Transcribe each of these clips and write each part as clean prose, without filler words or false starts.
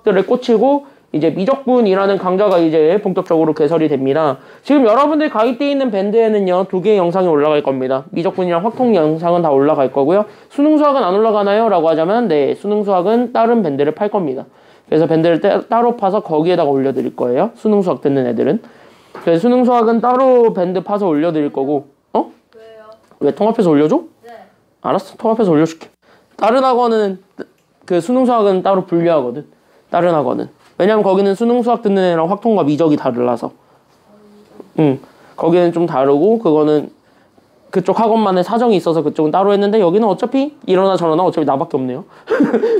수학들에 꽂히고 이제 미적분이라는 강좌가 이제 본격적으로 개설이 됩니다. 지금 여러분들 가입되어 있는 밴드에는요 2개의 영상이 올라갈 겁니다. 미적분이랑 확통 영상은 다 올라갈 거고요. 수능수학은 안 올라가나요? 라고 하자면 네, 수능수학은 다른 밴드를 팔 겁니다. 그래서 밴드를 따로 파서 거기에다가 올려드릴 거예요. 수능수학 듣는 애들은. 그래서 수능수학은 따로 밴드 파서 올려드릴 거고. 어? 왜요? 왜 통합해서 올려줘? 네. 알았어, 통합해서 올려줄게. 다른 학원은 그 수능수학은 따로 분류하거든. 다른 학원은. 왜냐면 거기는 수능수학 듣는 애랑 확통과 미적이 달라서. 거기는 좀 다르고 그거는 그쪽 학원만의 사정이 있어서 그쪽은 따로 했는데 여기는 어차피 이러나 저러나 어차피 나밖에 없네요.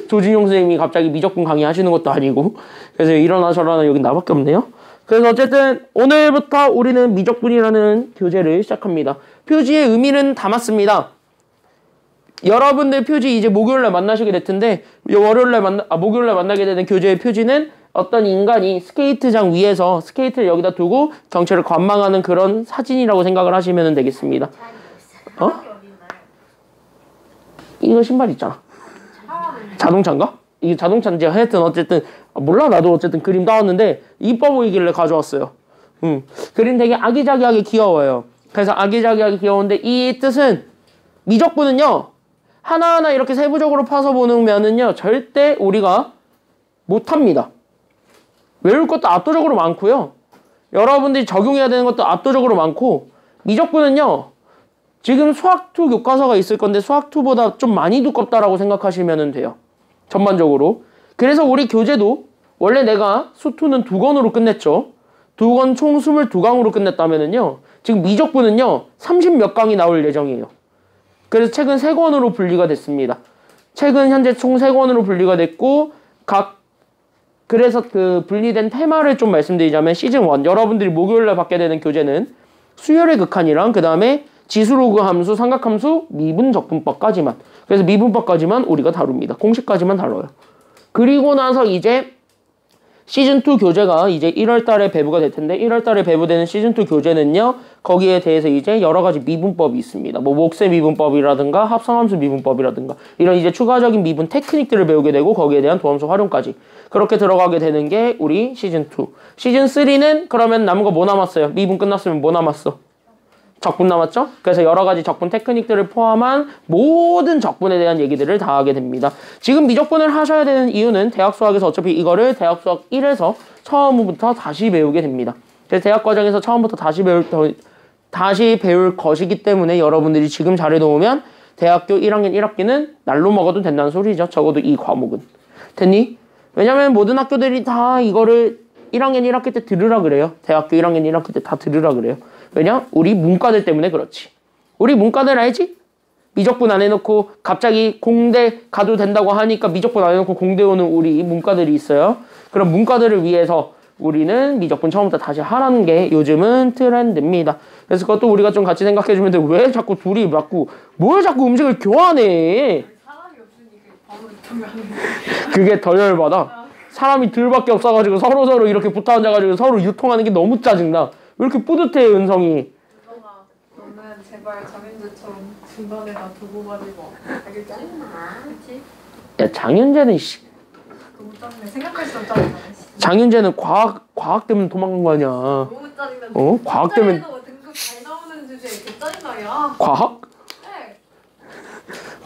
조진용 선생님이 갑자기 미적분 강의하시는 것도 아니고 그래서 이러나 저러나 여긴 나밖에 없네요. 그래서 어쨌든 오늘부터 우리는 미적분이라는 교재를 시작합니다. 표지의 의미는 담았습니다. 여러분들 표지 이제 목요일날 만나시게 될 텐데 목요일날 만나게 되는 교재의 표지는 어떤 인간이 스케이트장 위에서 스케이트를 여기다 두고 경찰을 관망하는 그런 사진이라고 생각을 하시면 되겠습니다. 어? 이거 신발 있잖아. 자동차인가? 이게 자동차인지 하여튼 어쨌든 몰라 나도 어쨌든 그림 따왔는데 이뻐 보이길래 가져왔어요. 그림 되게 아기자기하게 귀여워요. 그래서 아기자기하게 귀여운데 이 뜻은 미적분은요 하나하나 이렇게 세부적으로 파서 보면은요 절대 우리가 못합니다. 외울 것도 압도적으로 많고요. 여러분들이 적용해야 되는 것도 압도적으로 많고 미적분은요 지금 수학2 교과서가 있을 건데 수학2보다 좀 많이 두껍다라고 생각하시면 돼요. 전반적으로. 그래서 우리 교재도 원래 내가 수2는 2권으로 끝냈죠. 2권 총 22강으로 끝냈다면은요 지금 미적분은요 30몇 강이 나올 예정이에요. 그래서 책은 3권으로 분리가 됐습니다. 책은 현재 총 3권으로 분리가 됐고 그래서 그 분리된 테마를 좀 말씀드리자면 시즌1 여러분들이 목요일날 받게 되는 교재는 수열의 극한이랑 그 다음에 지수로그 함수, 삼각함수, 미분적분법까지만 그래서 미분법까지만 우리가 다룹니다. 공식까지만 다뤄요. 그리고 나서 이제 시즌2 교재가 이제 1월달에 배부가 될 텐데 1월달에 배부되는 시즌2 교재는요 거기에 대해서 이제 여러가지 미분법이 있습니다. 뭐 목세 미분법이라든가 합성함수 미분법이라든가 이런 이제 추가적인 미분 테크닉들을 배우게 되고 거기에 대한 도함수 활용까지 그렇게 들어가게 되는 게 우리 시즌2. 시즌3는 그러면 남은 거 뭐 남았어요? 미분 끝났으면 뭐 남았어? 적분 남았죠? 그래서 여러가지 적분 테크닉들을 포함한 모든 적분에 대한 얘기들을 다 하게 됩니다. 지금 미적분을 하셔야 되는 이유는 대학 수학에서 어차피 이거를 대학 수학 1에서 처음부터 다시 배우게 됩니다. 그래서 대학 과정에서 처음부터 다시 배울 것이기 때문에 여러분들이 지금 잘해놓으면 대학교 1학년 1학기는 날로 먹어도 된다는 소리죠. 적어도 이 과목은. 됐니? 왜냐면 모든 학교들이 다 이거를 1학년 1학기 때 들으라 그래요. 대학교 1학년 1학기 때 다 들으라 그래요. 왜냐? 우리 문과들 때문에 그렇지. 우리 문과들 알지? 미적분 안 해놓고 갑자기 공대 가도 된다고 하니까 미적분 안 해놓고 공대 오는 우리 문과들이 있어요. 그럼 문과들을 위해서 우리는 미적분 처음부터 다시 하라는 게 요즘은 트렌드입니다. 그래서 그것도 우리가 좀 같이 생각해주면 돼. 왜 자꾸 둘이 뭘 자꾸 음식을 교환해? 사람이 없으니까 바로 교환해. 그게 더 열받아. 사람이 둘밖에 없어가지고 서로서로 이렇게 붙어 앉아가지고 서로 유통하는 게 너무 짜증나. 왜 이렇게 뿌듯해 은성이. 은성아 너는 제발 장윤재처럼 중간에 다 두고 가지고 알겠지? 그치? 야 장윤재는 너무 짜증나. 생각할수록 짜증나. 장윤재는 과학 때문에 도망간 거 아니야. 너무 짜증나. 어? 과학 때문에. 등급 잘 나오는 주제에 개 짜증나야. 과학? 네.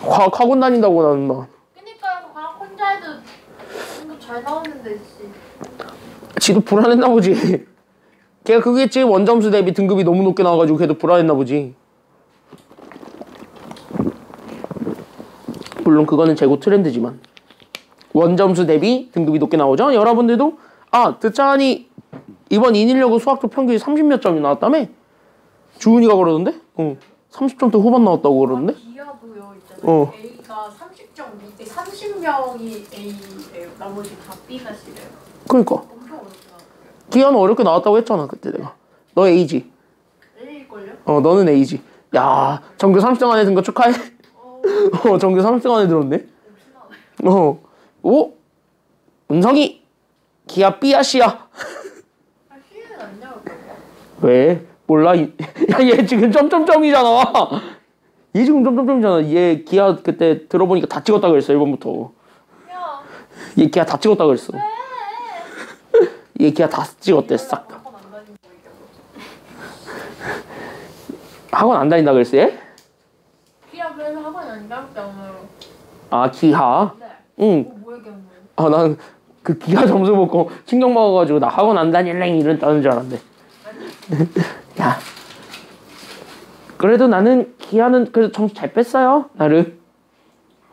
과학 학원 다닌다고 나는 막. 그니까요. 과학 혼자 해도 등급 잘 나오는데 씨. 지도 불안했나 보지. 걔가 그게지 원점수 대비 등급이 너무 높게 나와가지고 걔도 불안했나 보지. 물론 그거는 재고 트렌드지만 원점수 대비 등급이 높게 나오죠. 여러분들도 듣자하니 이번 인일여고 수학도 평균이 30몇 점이 나왔다며? 주은이가 그러던데? 30점대 후반 나왔다고 그러던데? 기아도요 있잖아요. A가 30점 밑에 30명이 A래요. 나머지 다 B나 C래요. 그러니까 엄청 어렵게 나왔어요. 기아는 어렵게 나왔다고 했잖아 그때 내가. 너 A지? A일걸요? 너는 A지. 야 전교 30등 안에 든 거 축하해. 전교 30등 안에 들었네. 오? 은성이 기아 B야 C야? C는 안 나올 거예요. 왜? 몰라. 야 얘 지금 점점점이잖아. 얘 지금 점점점이잖아. 얘 기아 그때 들어보니까 다 찍었다 그랬어 1번부터. 야. 얘 기아 다 찍었다 그랬어. 왜? 얘 기아 다 찍었대 싹 다. 학원 안 다니는 거 얘기하고. 학원 안 다닌다 그랬어 얘? 기아 그래서 학원 안 다녔잖아요. 아 기하? 네. 응. 뭐 얘기한 거예요? 아 난 그 기하 점수 보고 신경 먹어가지고 나 학원 안 다닐래 이랬다는 줄 알았는데. 야. 그래도 나는 기하는 그래도 점수 잘 뺐어요 나를.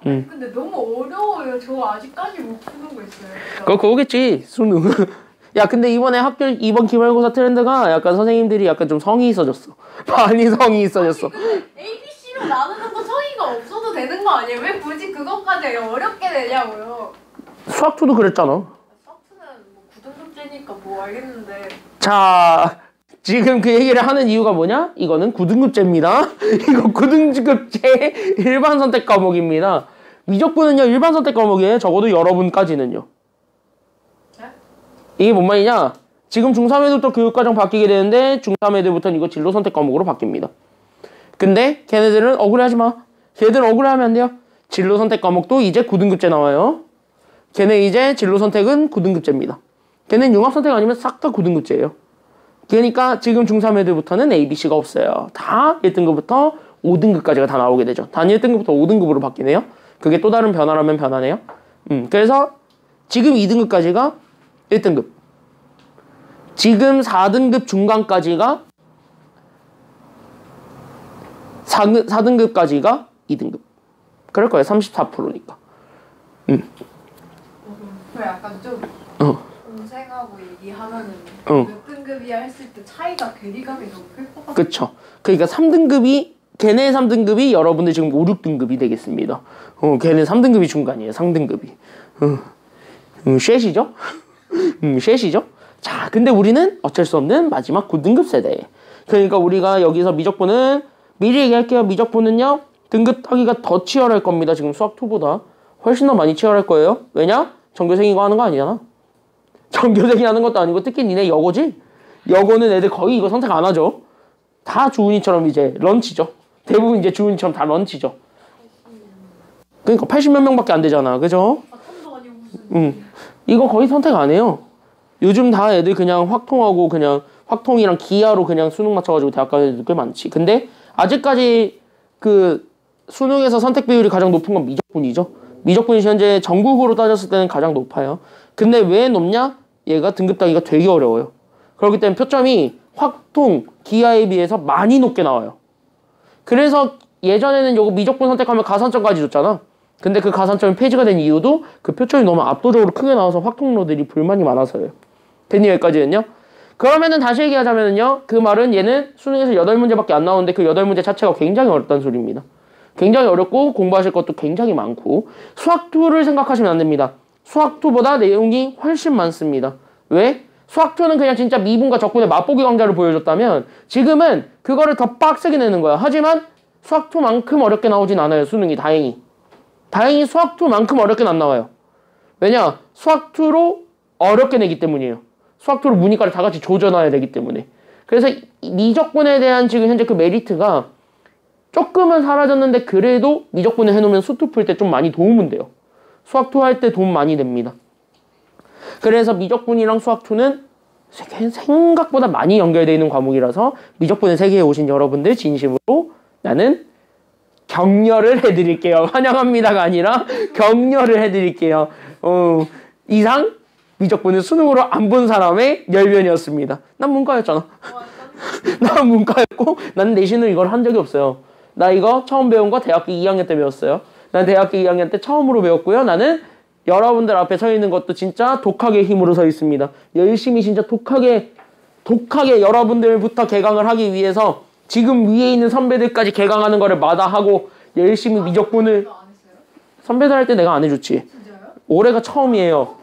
응. 근데 너무 어려워요. 저 아직까지 못 푸는 거 있어요. 그거겠지 수능. 야 근데 이번에 이번 기말고사 트렌드가 약간 선생님들이 약간 좀 성의 있어졌어. 많이 성의 있어졌어. 근데 ABC로 나누는 거 성의가 없어도 되는 거 아니에요? 왜 굳이 그것까지 어렵게 내냐고요. 수학2도 그랬잖아. 서프는 뭐 9등급제니까 뭐 알겠는데. 자 지금 그 얘기를 하는 이유가 뭐냐? 이거는 9등급제입니다. 이거 9등급제 일반 선택 과목입니다. 미적분은요 일반 선택 과목이에요. 적어도 여러분까지는요. 네? 이게 뭔 말이냐? 지금 중3 애들부터 교육과정 바뀌게 되는데 중3 애들부터는 이거 진로 선택 과목으로 바뀝니다. 근데 걔네들은 억울해하지 마. 걔네들은 억울해하면 안 돼요. 진로 선택 과목도 이제 9등급제 나와요. 걔네 이제 진로 선택은 9등급제입니다. 걔네는 융합 선택 아니면 싹 다 9등급제예요. 그러니까 지금 중3 애들부터는 ABC가 없어요. 다 1등급부터 5등급까지가 다 나오게 되죠. 단 1등급부터 5등급으로 바뀌네요. 그게 또 다른 변화라면 변화네요. 그래서 지금 2등급까지가 1등급. 지금 4등급 중간까지가 4등급까지가 2등급. 그럴 거예요. 34%니까. 그 약간 좀 동생하고 얘기하면은 몇 등급이야 했을 때 차이가 괴리감이 너무 클 것 같아요. 그쵸. 그러니까 3등급이 걔네 3등급이 여러분들 지금 5, 6등급이 되겠습니다. 걔네 3등급이 중간이에요. 3등급이. 쉐시죠? 쉐시죠? 자, 근데 우리는 어쩔 수 없는 마지막 9등급 세대. 그러니까 우리가 여기서 미적분은 미리 얘기할게요. 미적분은요. 등급 따기가 더 치열할 겁니다. 지금 수학2보다. 훨씬 더 많이 치열할 거예요. 왜냐? 전교생이 이거 하는 거 아니잖아. 전교생이 하는 것도 아니고 특히 니네 여고지? 여고는 애들 거의 이거 선택 안 하죠. 다 주은이처럼 이제 런치죠. 대부분 이제 주은이처럼 다 런치죠. 그러니까 80몇 명밖에 안 되잖아. 그죠? 바텀도 아니고 무슨. 이거 거의 선택 안 해요. 요즘 다 애들 그냥 확통하고 그냥 확통이랑 기하로 그냥 수능 맞춰가지고 대학 가는 애들 꽤 많지. 근데 아직까지 그 수능에서 선택 비율이 가장 높은 건 미적분이죠. 미적분이 현재 전국으로 따졌을 때는 가장 높아요. 근데 왜 높냐? 얘가 등급 따기가 되게 어려워요. 그렇기 때문에 표점이 확통, 기하에 비해서 많이 높게 나와요. 그래서 예전에는 요거 미적분 선택하면 가산점까지 줬잖아. 근데 그 가산점이 폐지가 된 이유도 그 표점이 너무 압도적으로 크게 나와서 확통러들이 불만이 많아서요. 됐니 여기까지는요? 그러면은 다시 얘기하자면은요. 그 말은 얘는 수능에서 8문제밖에 안 나오는데 그 8문제 자체가 굉장히 어렵다는 소리입니다. 굉장히 어렵고 공부하실 것도 굉장히 많고 수학2를 생각하시면 안 됩니다. 수학2보다 내용이 훨씬 많습니다. 왜? 수학2는 그냥 진짜 미분과 적분의 맛보기 강좌를 보여줬다면 지금은 그거를 더 빡세게 내는 거야. 하지만 수학2만큼 어렵게 나오진 않아요. 수능이 다행히. 다행히 수학2만큼 어렵게는 안 나와요. 왜냐? 수학2로 어렵게 내기 때문이에요. 수학2로 문이과를 다 같이 조져놔야 되기 때문에. 그래서 미적분에 대한 지금 현재 그 메리트가 조금은 사라졌는데 그래도 미적분을 해놓으면 수투 풀 때 좀 많이 도움은 돼요. 수학2 할 때 도움 많이 됩니다. 그래서 미적분이랑 수학2는 생각보다 많이 연결되어 있는 과목이라서 미적분의 세계에 오신 여러분들 진심으로 나는 격려를 해드릴게요. 환영합니다가 아니라 격려를 해드릴게요. 이상 미적분은 수능으로 안 본 사람의 열변이었습니다. 난 문과였잖아. 난 문과였고 난 내신을 이걸 한 적이 없어요. 나 이거 처음 배운 거 대학교 2학년 때 배웠어요. 난 대학교 2학년 때 처음으로 배웠고요. 나는 여러분들 앞에 서 있는 것도 진짜 독학의 힘으로 서 있습니다. 열심히 진짜 독하게 여러분들부터 개강을 하기 위해서 지금 위에 있는 선배들까지 개강하는 거를 마다하고 열심히 미적분을 선배들 할 때 내가 안 해줬지. 진짜요? 올해가 처음이에요.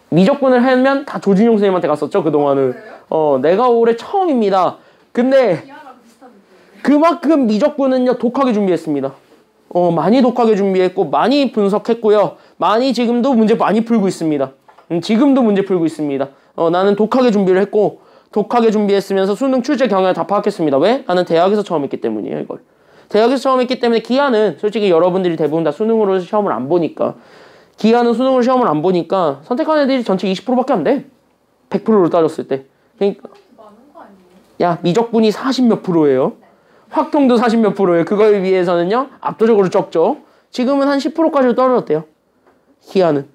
미적분을 하면 다 조진용 선생님한테 갔었죠 그동안은. 내가 올해 처음입니다. 근데 그만큼 미적분은요 독하게 준비했습니다. 많이 독하게 준비했고 많이 분석했고요. 많이 지금도 문제 많이 풀고 있습니다. 지금도 문제 풀고 있습니다. 나는 독하게 준비를 했고 독하게 준비했으면서 수능 출제 경향을 다 파악했습니다. 왜? 나는 대학에서 처음 했기 때문이에요. 이걸 대학에서 처음 했기 때문에 기하는 솔직히 여러분들이 대부분 다 수능으로 시험을 안 보니까 기하는 수능으로 시험을 안 보니까 선택한 애들이 전체 20%밖에 안 돼. 100%로 따졌을 때. 그러니까 많은 거 아니에요? 야, 미적분이 40몇 프로예요. 확통도 40몇 프로예요. 그거에 비해서는요. 압도적으로 적죠. 지금은 한 10%까지 떨어졌대요. 기하는.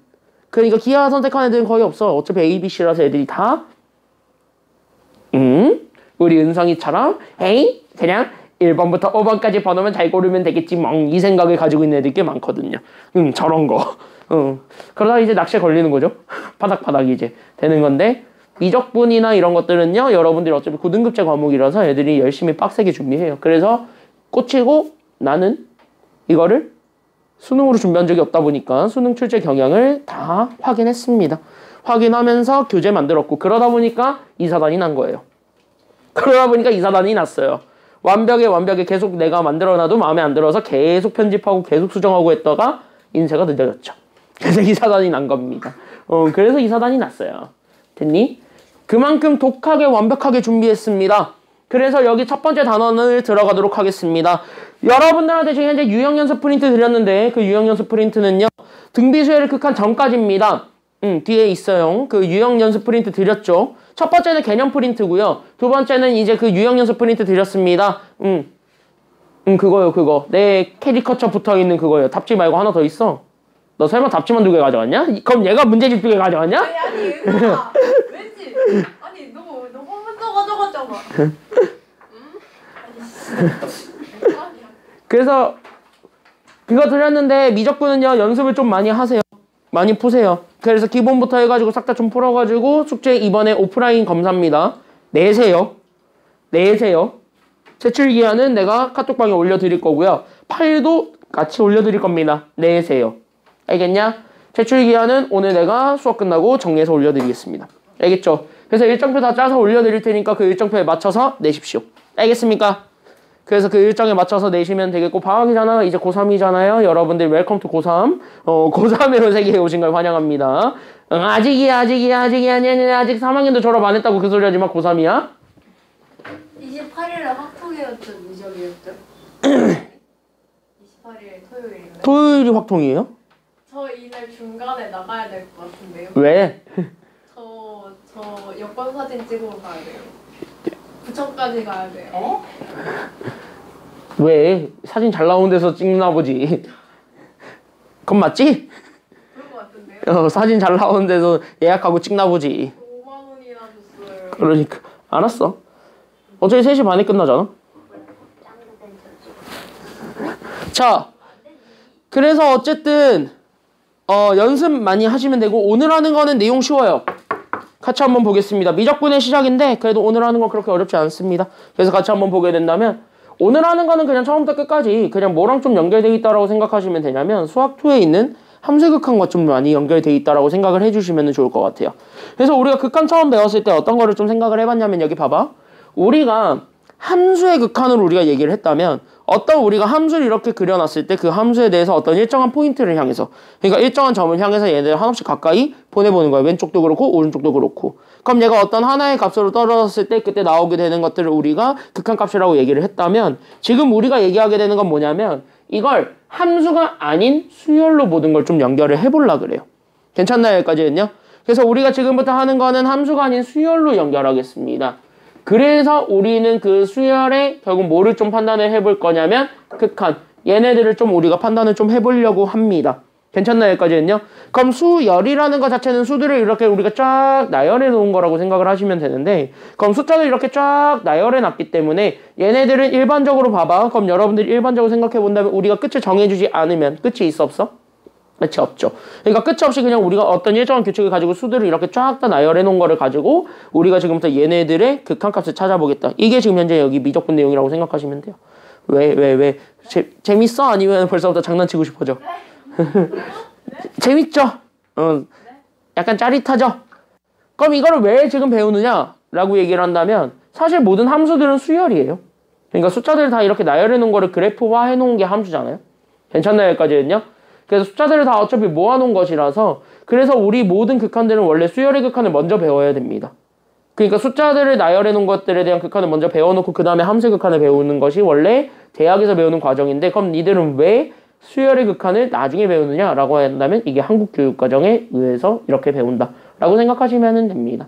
그러니까 기하 선택한 애들은 거의 없어. 어차피 A, B, C라서 애들이 다 우리 은성이처럼 에이 그냥 1번부터 5번까지 번호만 잘 고르면 되겠지 멍 이 생각을 가지고 있는 애들 꽤 많거든요. 저런 거. 그러다 이제 낚시에 걸리는 거죠. 파닥파닥 이제 되는 건데 미적분이나 이런 것들은요. 여러분들이 어차피 고등급제 과목이라서 애들이 열심히 빡세게 준비해요. 그래서 꽂히고 나는 이거를 수능으로 준비한 적이 없다 보니까 수능 출제 경향을 다 확인했습니다. 확인하면서 교재 만들었고 그러다 보니까 이사단이 난 거예요. 그러다 보니까 이사단이 났어요. 완벽에 계속 내가 만들어놔도 마음에 안 들어서 계속 편집하고 계속 수정하고 했다가 인쇄가 늦어졌죠. 그래서 이사단이 난 겁니다. 그래서 이사단이 났어요. 됐니? 그만큼 독하게 완벽하게 준비했습니다. 그래서 여기 첫 번째 단원을 들어가도록 하겠습니다. 여러분들한테 지금 현재 유형연습 프린트 드렸는데 그 유형연습 프린트는요. 등비수열의 극한 전까지입니다. 뒤에 있어요. 그 유형연습 프린트 드렸죠. 첫 번째는 개념 프린트고요. 두 번째는 이제 그 유형연습 프린트 드렸습니다. 그거요, 그거. 내 캐리커처 붙어있는 그거요. 답지 말고 하나 더 있어. 너 설마 답지만 2개 가져갔냐? 그럼 얘가 문제집 2개 가져갔냐? 아니 은서아 왠지 아니 너 먼저 가져갔잖아. 그래서 그거 드렸는데 미적분은요 연습을 좀 많이 하세요. 많이 푸세요. 그래서 기본부터 해가지고 싹 다 좀 풀어가지고 숙제 이번에 오프라인 검사입니다. 내세요. 제출기한은 내가 카톡방에 올려드릴 거고요. 파일도 같이 올려드릴 겁니다. 내세요. 알겠냐? 제출기한은 오늘 내가 수업 끝나고 정리해서 올려드리겠습니다. 알겠죠? 그래서 일정표 다 짜서 올려드릴 테니까 그 일정표에 맞춰서 내십시오. 알겠습니까? 그래서 그 일정에 맞춰서 내시면 되겠고 방학이잖아. 이제 고3이잖아요. 여러분들 웰컴 투 고3. 고3으로 세계에 오신 걸 환영합니다. 아직이야. 아직 3학년도 졸업 안 했다고 그 소리 하지 마. 고3이야. 28일에 확통이었죠? 미적이었죠? 28일 토요일인가요? 토요일이 확통이에요? 저 이날 중간에 나가야 될 것 같은데요. 왜? 저 여권 사진 찍으러 가야 돼요. 부천까지 가야 돼요. 왜? 사진 잘 나오는 데서 찍나 보지. 그건 맞지? 그럴 것 같은데요. 사진 잘 나오는 데서 예약하고 찍나 보지. 5만 원이나 줬어요. 그러니까 알았어. 어차피 3시 반에 끝나잖아. 자, 그래서 어쨌든 연습 많이 하시면 되고 오늘 하는 거는 내용 쉬워요. 같이 한번 보겠습니다. 미적분의 시작인데 그래도 오늘 하는 건 그렇게 어렵지 않습니다. 그래서 같이 한번 보게 된다면 오늘 하는 거는 그냥 처음부터 끝까지 그냥 뭐랑 좀 연결되어 있다라고 생각하시면 되냐면 수학2에 있는 함수의 극한과 좀 많이 연결되어 있다라고 생각을 해주시면 좋을 것 같아요. 그래서 우리가 극한 처음 배웠을 때 어떤 거를 좀 생각을 해봤냐면 여기 봐봐. 우리가 함수의 극한으로 우리가 얘기를 했다면 어떤 우리가 함수를 이렇게 그려놨을 때 그 함수에 대해서 어떤 일정한 포인트를 향해서 그러니까 일정한 점을 향해서 얘네들 하나씩 가까이 보내보는 거야. 왼쪽도 그렇고 오른쪽도 그렇고. 그럼 얘가 어떤 하나의 값으로 떨어졌을 때 그때 나오게 되는 것들을 우리가 극한값이라고 얘기를 했다면 지금 우리가 얘기하게 되는 건 뭐냐면 이걸 함수가 아닌 수열로 모든 걸 좀 연결을 해보려고 그래요. 괜찮나요? 여기까지는요? 그래서 우리가 지금부터 하는 거는 함수가 아닌 수열로 연결하겠습니다. 그래서 우리는 그 수열에 결국 뭐를 좀 판단을 해볼 거냐면 극한. 얘네들을 좀 우리가 판단을 좀 해보려고 합니다. 괜찮나요? 여기까지는요? 그럼 수열이라는 것 자체는 수들을 이렇게 우리가 쫙 나열해 놓은 거라고 생각을 하시면 되는데 그럼 숫자를 이렇게 쫙 나열해 놨기 때문에 얘네들은 일반적으로 봐봐. 그럼 여러분들이 일반적으로 생각해 본다면 우리가 끝을 정해주지 않으면 끝이 있어 없어? 끝이 없죠. 그러니까 끝이 없이 그냥 우리가 어떤 일정한 규칙을 가지고 수들을 이렇게 쫙 다 나열해 놓은 거를 가지고 우리가 지금부터 얘네들의 극한값을 찾아보겠다. 이게 지금 현재 여기 미적분 내용이라고 생각하시면 돼요. 왜? 재밌어? 아니면 벌써부터 장난치고 싶어져? 재밌죠? 약간 짜릿하죠? 그럼 이거를 왜 지금 배우느냐? 라고 얘기를 한다면 사실 모든 함수들은 수열이에요. 그러니까 숫자들을 다 이렇게 나열해 놓은 거를 그래프화 해 놓은 게 함수잖아요. 괜찮나요? 여기까지는요? 그래서 숫자들을 다 어차피 모아놓은 것이라서 그래서 우리 모든 극한들은 원래 수열의 극한을 먼저 배워야 됩니다. 그러니까 숫자들을 나열해 놓은 것들에 대한 극한을 먼저 배워놓고 그 다음에 함수의 극한을 배우는 것이 원래 대학에서 배우는 과정인데 그럼 니들은 왜 수열의 극한을 나중에 배우느냐라고 한다면 이게 한국교육과정에 의해서 이렇게 배운다 라고 생각하시면 됩니다.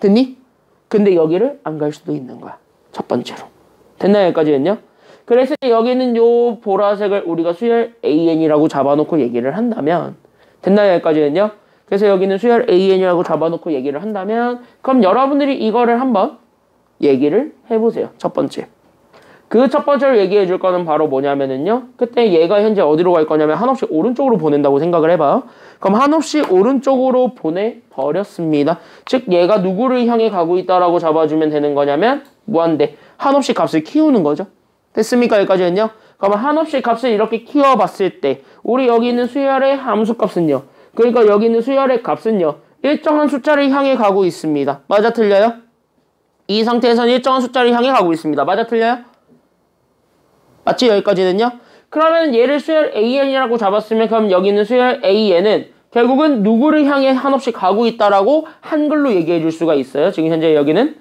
됐니? 근데 여기를 안 갈 수도 있는 거야. 첫 번째로. 됐나요? 여기까지는요? 그래서 여기는 요 보라색을 우리가 수열 AN이라고 잡아놓고 얘기를 한다면 됐나요? 여기까지는요? 그래서 여기는 수열 AN이라고 잡아놓고 얘기를 한다면 그럼 여러분들이 이거를 한번 얘기를 해보세요. 첫 번째. 그 첫 번째로 얘기해 줄 거는 바로 뭐냐면은요. 그때 얘가 현재 어디로 갈 거냐면 한없이 오른쪽으로 보낸다고 생각을 해봐요. 그럼 한없이 오른쪽으로 보내버렸습니다. 즉 얘가 누구를 향해 가고 있다라고 잡아주면 되는 거냐면 무한대. 한없이 값을 키우는 거죠. 됐습니까? 여기까지는요. 그러면 한없이 값을 이렇게 키워봤을 때 우리 여기 있는 수열의 함수값은요. 그러니까 여기 있는 수열의 값은요. 일정한 숫자를 향해 가고 있습니다. 맞아 틀려요? 이 상태에서는 일정한 숫자를 향해 가고 있습니다. 맞아 틀려요? 맞지? 여기까지는요? 그러면 얘를 수열 AN이라고 잡았으면 그럼 여기 있는 수열 AN은 결국은 누구를 향해 한없이 가고 있다라고 한글로 얘기해 줄 수가 있어요. 지금 현재 여기는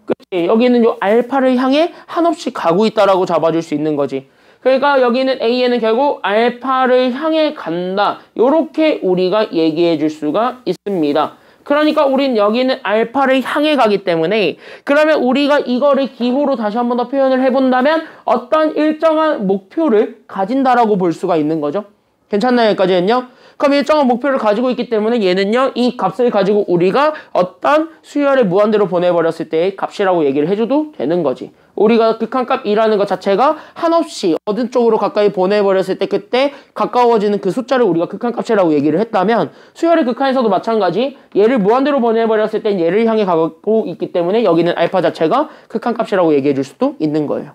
그치? 여기는 요 알파를 향해 한없이 가고 있다라고 잡아줄 수 있는 거지. 그러니까 여기는 AN은 결국 알파를 향해 간다. 요렇게 우리가 얘기해 줄 수가 있습니다. 그러니까 우린 여기는 알파를 향해 가기 때문에 그러면 우리가 이거를 기호로 다시 한 번 더 표현을 해본다면 어떤 일정한 목표를 가진다라고 볼 수가 있는 거죠. 괜찮나요? 여기까지는요? 그럼 일정한 목표를 가지고 있기 때문에 얘는요. 이 값을 가지고 우리가 어떤 수열을 무한대로 보내버렸을 때의 값이라고 얘기를 해줘도 되는 거지. 우리가 극한값이라는 것 자체가 한없이 어느 쪽으로 가까이 보내버렸을 때 그때 가까워지는 그 숫자를 우리가 극한값이라고 얘기를 했다면 수열의 극한에서도 마찬가지 얘를 무한대로 보내버렸을 땐 얘를 향해 가고 있기 때문에 여기는 알파 자체가 극한값이라고 얘기해 줄 수도 있는 거예요.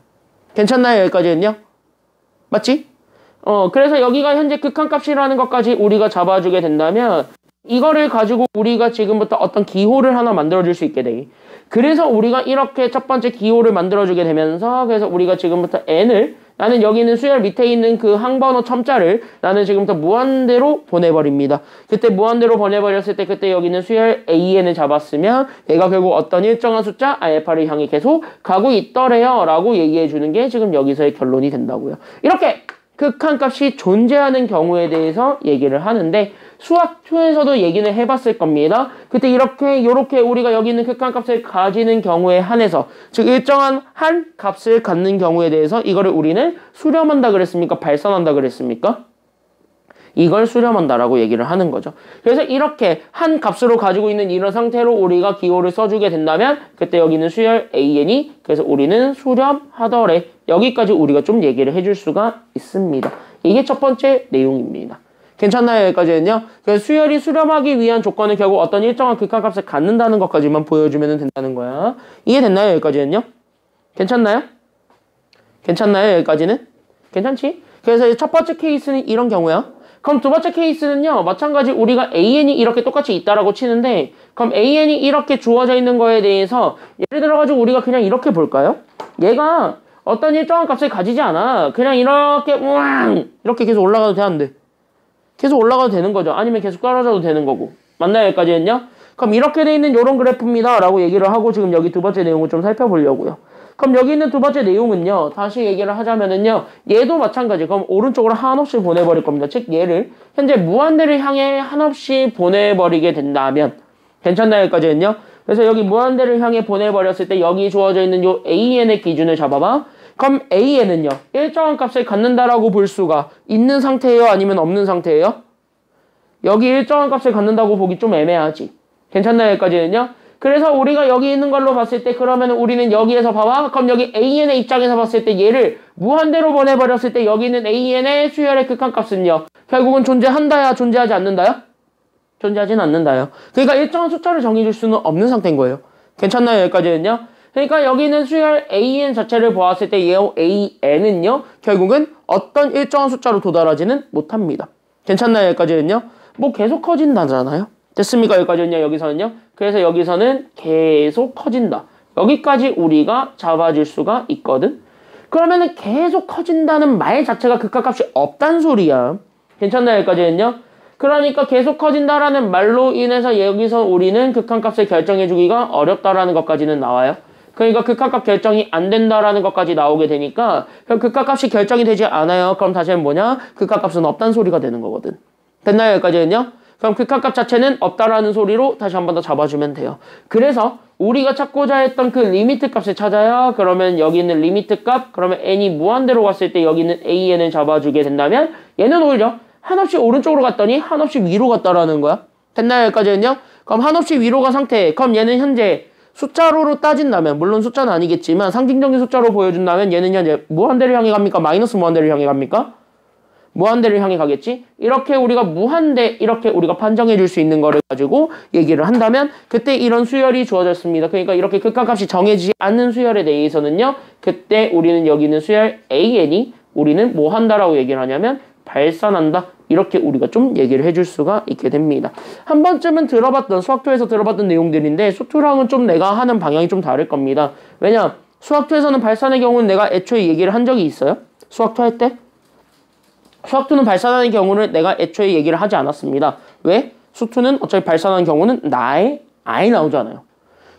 괜찮나요? 여기까지는요? 맞지? 그래서 여기가 현재 극한값이라는 것까지 우리가 잡아주게 된다면 이거를 가지고 우리가 지금부터 어떤 기호를 하나 만들어줄 수 있게 돼. 그래서 우리가 이렇게 첫 번째 기호를 만들어주게 되면서 그래서 우리가 지금부터 n을 나는 여기 있는 수열 밑에 있는 그 항번호 첨자를 나는 지금부터 무한대로 보내버립니다. 그때 무한대로 보내버렸을 때 그때 여기 있는 수열 AN을 잡았으면 얘가 결국 어떤 일정한 숫자 알파를 향해 계속 가고 있더래요 라고 얘기해 주는 게 지금 여기서의 결론이 된다고요. 이렇게 극한값이 존재하는 경우에 대해서 얘기를 하는데 수학초에서도 얘기는 해봤을 겁니다. 그때 요렇게 우리가 여기 있는 극한값을 가지는 경우에 한해서 즉 일정한 한 값을 갖는 경우에 대해서 이거를 우리는 수렴한다 그랬습니까? 발산한다 그랬습니까? 이걸 수렴한다라고 얘기를 하는 거죠. 그래서 이렇게 한 값으로 가지고 있는 이런 상태로 우리가 기호를 써주게 된다면 그때 여기 있는 수열 AN이 그래서 우리는 수렴하더래. 여기까지 우리가 좀 얘기를 해줄 수가 있습니다. 이게 첫 번째 내용입니다. 괜찮나요? 여기까지는요. 그래서 수열이 수렴하기 위한 조건은 결국 어떤 일정한 극한값을 갖는다는 것까지만 보여주면 된다는 거야. 이게 됐나요? 여기까지는요. 괜찮나요? 괜찮나요? 여기까지는? 괜찮지? 그래서 첫 번째 케이스는 이런 경우야. 그럼 두 번째 케이스는요. 마찬가지 우리가 AN이 이렇게 똑같이 있다라고 치는데 그럼 AN이 이렇게 주어져 있는 거에 대해서 예를 들어가지고 우리가 그냥 이렇게 볼까요? 얘가 어떤 일정한 값을 가지지 않아. 그냥 이렇게 우왕 이렇게 계속 올라가도 되는데 계속 올라가도 되는 거죠. 아니면 계속 떨어져도 되는 거고. 맞나요? 여기까지는요? 그럼 이렇게 돼 있는 요런 그래프입니다. 라고 얘기를 하고 지금 여기 두 번째 내용을 좀 살펴보려고요. 그럼 여기 있는 두 번째 내용은요. 다시 얘기를 하자면은요. 얘도 마찬가지. 그럼 오른쪽으로 한없이 보내버릴 겁니다. 즉 얘를 현재 무한대를 향해 한없이 보내버리게 된다면 괜찮나요? 여기까지는요? 그래서 여기 무한대를 향해 보내버렸을 때 여기 주어져 있는 요 AN의 기준을 잡아봐. 그럼 AN은요. 일정한 값을 갖는다라고 볼 수가 있는 상태예요? 아니면 없는 상태예요? 여기 일정한 값을 갖는다고 보기 좀 애매하지. 괜찮나요? 여기까지는요? 그래서 우리가 여기 있는 걸로 봤을 때 그러면 우리는 여기에서 봐봐. 그럼 여기 AN의 입장에서 봤을 때 얘를 무한대로 보내버렸을 때 여기 있는 AN의 수열의 극한값은요. 결국은 존재한다야 존재하지 않는다요? 존재하진 않는다요. 그러니까 일정한 숫자를 정해줄 수는 없는 상태인 거예요. 괜찮나요? 여기까지는요? 그러니까 여기는 수열 AN 자체를 보았을 때 AN은요. 결국은 어떤 일정한 숫자로 도달하지는 못합니다. 괜찮나요? 여기까지는요? 뭐 계속 커진다잖아요. 됐습니까? 여기까지는요. 여기서는요. 그래서 여기서는 계속 커진다. 여기까지 우리가 잡아줄 수가 있거든. 그러면은 계속 커진다는 말 자체가 극한값이 없단 소리야. 괜찮나요? 여기까지는요. 그러니까 계속 커진다라는 말로 인해서 여기서 우리는 극한값을 결정해주기가 어렵다라는 것까지는 나와요. 그러니까 극한값 결정이 안 된다라는 것까지 나오게 되니까 극한값이 결정이 되지 않아요. 그럼 다시는 뭐냐? 극한값은 없다는 소리가 되는 거거든. 됐나요? 여기까지는요? 그럼 극한값 자체는 없다라는 소리로 다시 한 번 더 잡아주면 돼요. 그래서 우리가 찾고자 했던 그 리미트 값을 찾아요. 그러면 여기 있는 리미트 값, 그러면 n이 무한대로 갔을 때 여기 있는 an을 잡아주게 된다면 얘는 오히려 한없이 오른쪽으로 갔더니 한없이 위로 갔다라는 거야. 됐나요? 여기까지는요? 그럼 한없이 위로 간 상태. 그럼 얘는 현재 숫자로로 따진다면, 물론 숫자는 아니겠지만 상징적인 숫자로 보여준다면 얘는 현재 무한대를 향해 갑니까? 마이너스 무한대를 향해 갑니까? 무한대를 향해 가겠지? 이렇게 우리가 무한대, 이렇게 우리가 판정해 줄 수 있는 거를 가지고 얘기를 한다면 그때 이런 수열이 주어졌습니다. 그러니까 이렇게 극한값이 정해지지 않는 수열에 대해서는요. 그때 우리는 여기 있는 수열 AN이 우리는 뭐 한다라고 얘기를 하냐면 발산한다. 이렇게 우리가 좀 얘기를 해줄 수가 있게 됩니다. 한 번쯤은 들어봤던, 수학토에서 들어봤던 내용들인데 수토랑은 좀 내가 하는 방향이 좀 다를 겁니다. 왜냐? 수학토에서는 발산의 경우는 내가 애초에 얘기를 한 적이 있어요? 수학토 할 때? 수학투는 발산하는 경우를 내가 애초에 얘기를 하지 않았습니다. 왜? 수투는 어차피 발산하는 경우는 나의 아예 나오잖아요.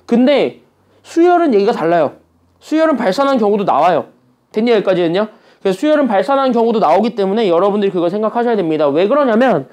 근데 수열은 얘기가 달라요. 수열은 발산하는 경우도 나와요. 됐냐? 여기까지는요? 그래서 수열은 발산하는 경우도 나오기 때문에 여러분들이 그걸 생각하셔야 됩니다. 왜 그러냐면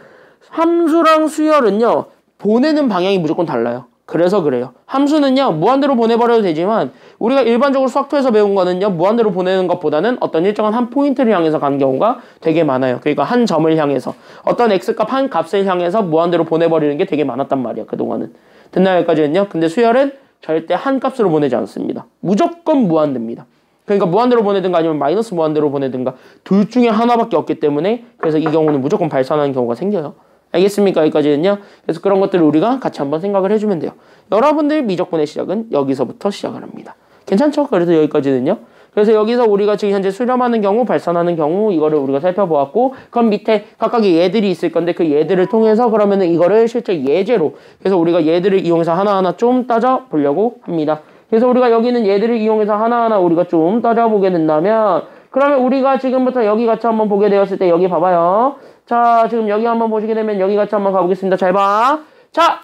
함수랑 수열은요. 보내는 방향이 무조건 달라요. 그래서 그래요. 함수는요. 무한대로 보내버려도 되지만 우리가 일반적으로 수학토에서 배운 거는요. 무한대로 보내는 것보다는 어떤 일정한 한 포인트를 향해서 가는 경우가 되게 많아요. 그러니까 한 점을 향해서 어떤 x값 한 값을 향해서 무한대로 보내버리는 게 되게 많았단 말이야. 그동안은. 됐나요? 여기까지는요. 근데 수열은 절대 한 값으로 보내지 않습니다. 무조건 무한대입니다. 그러니까 무한대로 보내든가 아니면 마이너스 무한대로 보내든가 둘 중에 하나밖에 없기 때문에 그래서 이 경우는 무조건 발산하는 경우가 생겨요. 알겠습니까? 여기까지는요. 그래서 그런 것들을 우리가 같이 한번 생각을 해주면 돼요. 여러분들 미적분의 시작은 여기서부터 시작을 합니다. 괜찮죠? 그래서 여기까지는요. 그래서 여기서 우리가 지금 현재 수렴하는 경우, 발산하는 경우 이거를 우리가 살펴보았고 그럼 밑에 각각의 예들이 있을 건데 그 예들을 통해서 그러면은 이거를 실제 예제로 그래서 우리가 예들을 이용해서 하나하나 좀 따져보려고 합니다. 그래서 우리가 여기는 얘들을 이용해서 하나하나 우리가 좀 따져보게 된다면 그러면 우리가 지금부터 여기 같이 한번 보게 되었을 때 여기 봐봐요. 자, 지금 여기 한번 보시게 되면 여기 같이 한번 가보겠습니다. 잘 봐. 자,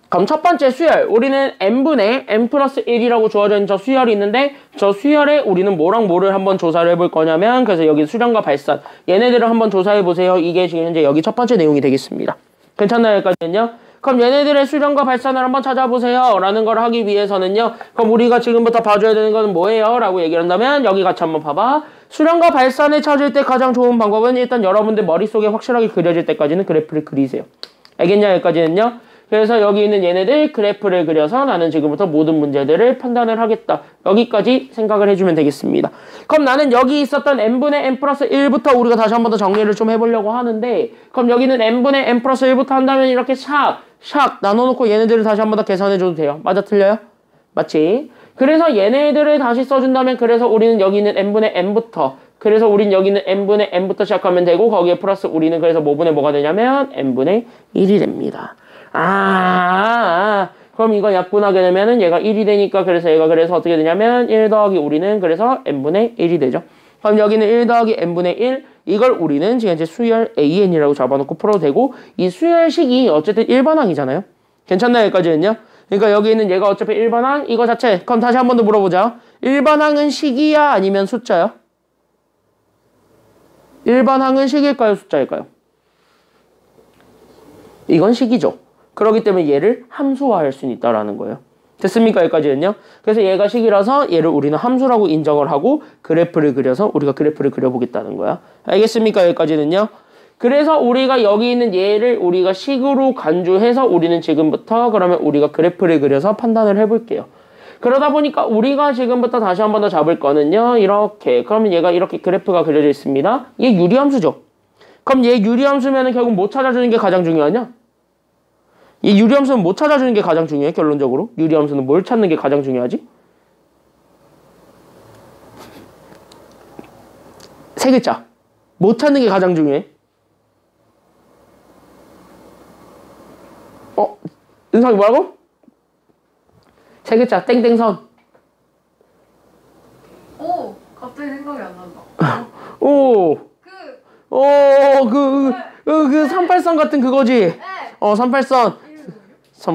그럼 첫 번째 수열. 우리는 n분의 n 플러스 1이라고 주어져 있는 저 수열이 있는데 저 수열에 우리는 뭐랑 뭐를 한번 조사를 해볼 거냐면 그래서 여기 수렴과 발산. 얘네들을 한번 조사해 보세요. 이게 지금 현재 여기 첫 번째 내용이 되겠습니다. 괜찮나요? 여기까지는요? 그럼 얘네들의 수렴과 발산을 한번 찾아보세요. 라는 걸 하기 위해서는요. 그럼 우리가 지금부터 봐줘야 되는 건 뭐예요? 라고 얘기를 한다면 여기 같이 한번 봐봐. 수렴과 발산을 찾을 때 가장 좋은 방법은 일단 여러분들 머릿속에 확실하게 그려질 때까지는 그래프를 그리세요. 알겠냐? 여기까지는요. 그래서 여기 있는 얘네들 그래프를 그려서 나는 지금부터 모든 문제들을 판단을 하겠다. 여기까지 생각을 해주면 되겠습니다. 그럼 나는 여기 있었던 n분의 n 플러스 1부터 우리가 다시 한 번 더 정리를 좀 해보려고 하는데 그럼 여기는 n분의 n 플러스 1부터 한다면 이렇게 샥 나눠놓고 얘네들을 다시 한 번 더 계산해줘도 돼요. 맞아? 틀려요? 맞지? 그래서 얘네들을 다시 써준다면 그래서 우리는 여기 있는 n분의 n부터 그래서 우린 여기는 n분의 n부터 시작하면 되고 거기에 플러스 우리는 그래서 뭐분의 뭐가 되냐면 n분의 1이 됩니다. 그럼 이거 약분하게 되면은 얘가 1이 되니까 그래서 얘가 그래서 어떻게 되냐면 1 더하기 우리는 그래서 n분의 1이 되죠. 그럼 여기는 1 더하기 n분의 1 이걸 우리는 지금 이제 수열 AN이라고 잡아놓고 풀어도 되고 이 수열식이 어쨌든 일반항이잖아요. 괜찮나요? 여기까지는요? 그러니까 여기 있는 얘가 어차피 일반항 이거 자체. 그럼 다시 한 번 더 물어보자. 일반항은 식이야 아니면 숫자야? 일반항은 식일까요? 숫자일까요? 이건 식이죠. 그렇기 때문에 얘를 함수화할 수 있다라는 거예요. 됐습니까? 여기까지는요. 그래서 얘가 식이라서 얘를 우리는 함수라고 인정을 하고 그래프를 그려서 우리가 그래프를 그려보겠다는 거야. 알겠습니까? 여기까지는요. 그래서 우리가 여기 있는 얘를 우리가 식으로 간주해서 우리는 지금부터 그러면 우리가 그래프를 그려서 판단을 해볼게요. 그러다 보니까 우리가 지금부터 다시 한 번 더 잡을 거는요. 이렇게. 그러면 얘가 이렇게 그래프가 그려져 있습니다. 얘 유리함수죠. 그럼 얘 유리함수면은 결국 뭐 찾아주는 게 가장 중요하냐? 이 유리함수는 뭐 찾아주는 게 가장 중요해? 결론적으로. 유리함수는 뭘 찾는 게 가장 중요하지? 세 글자. 뭐 찾는 게 가장 중요해? 은성이 뭐라고? 세 글자. 땡땡선. 오, 갑자기 생각이 안 난다. 오. 그 38선 같은 그거지? 네. 38선.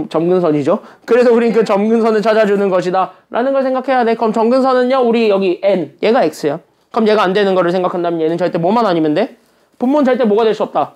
점근선이죠. 그래서 우린 그 점근선을 찾아주는 것이다 라는 걸 생각해야 돼. 그럼 점근선은요 우리 여기 n 얘가 x야. 그럼 얘가 안 되는 거를 생각한다면 얘는 절대 뭐만 아니면 돼? 분모는 절대 뭐가 될 수 없다.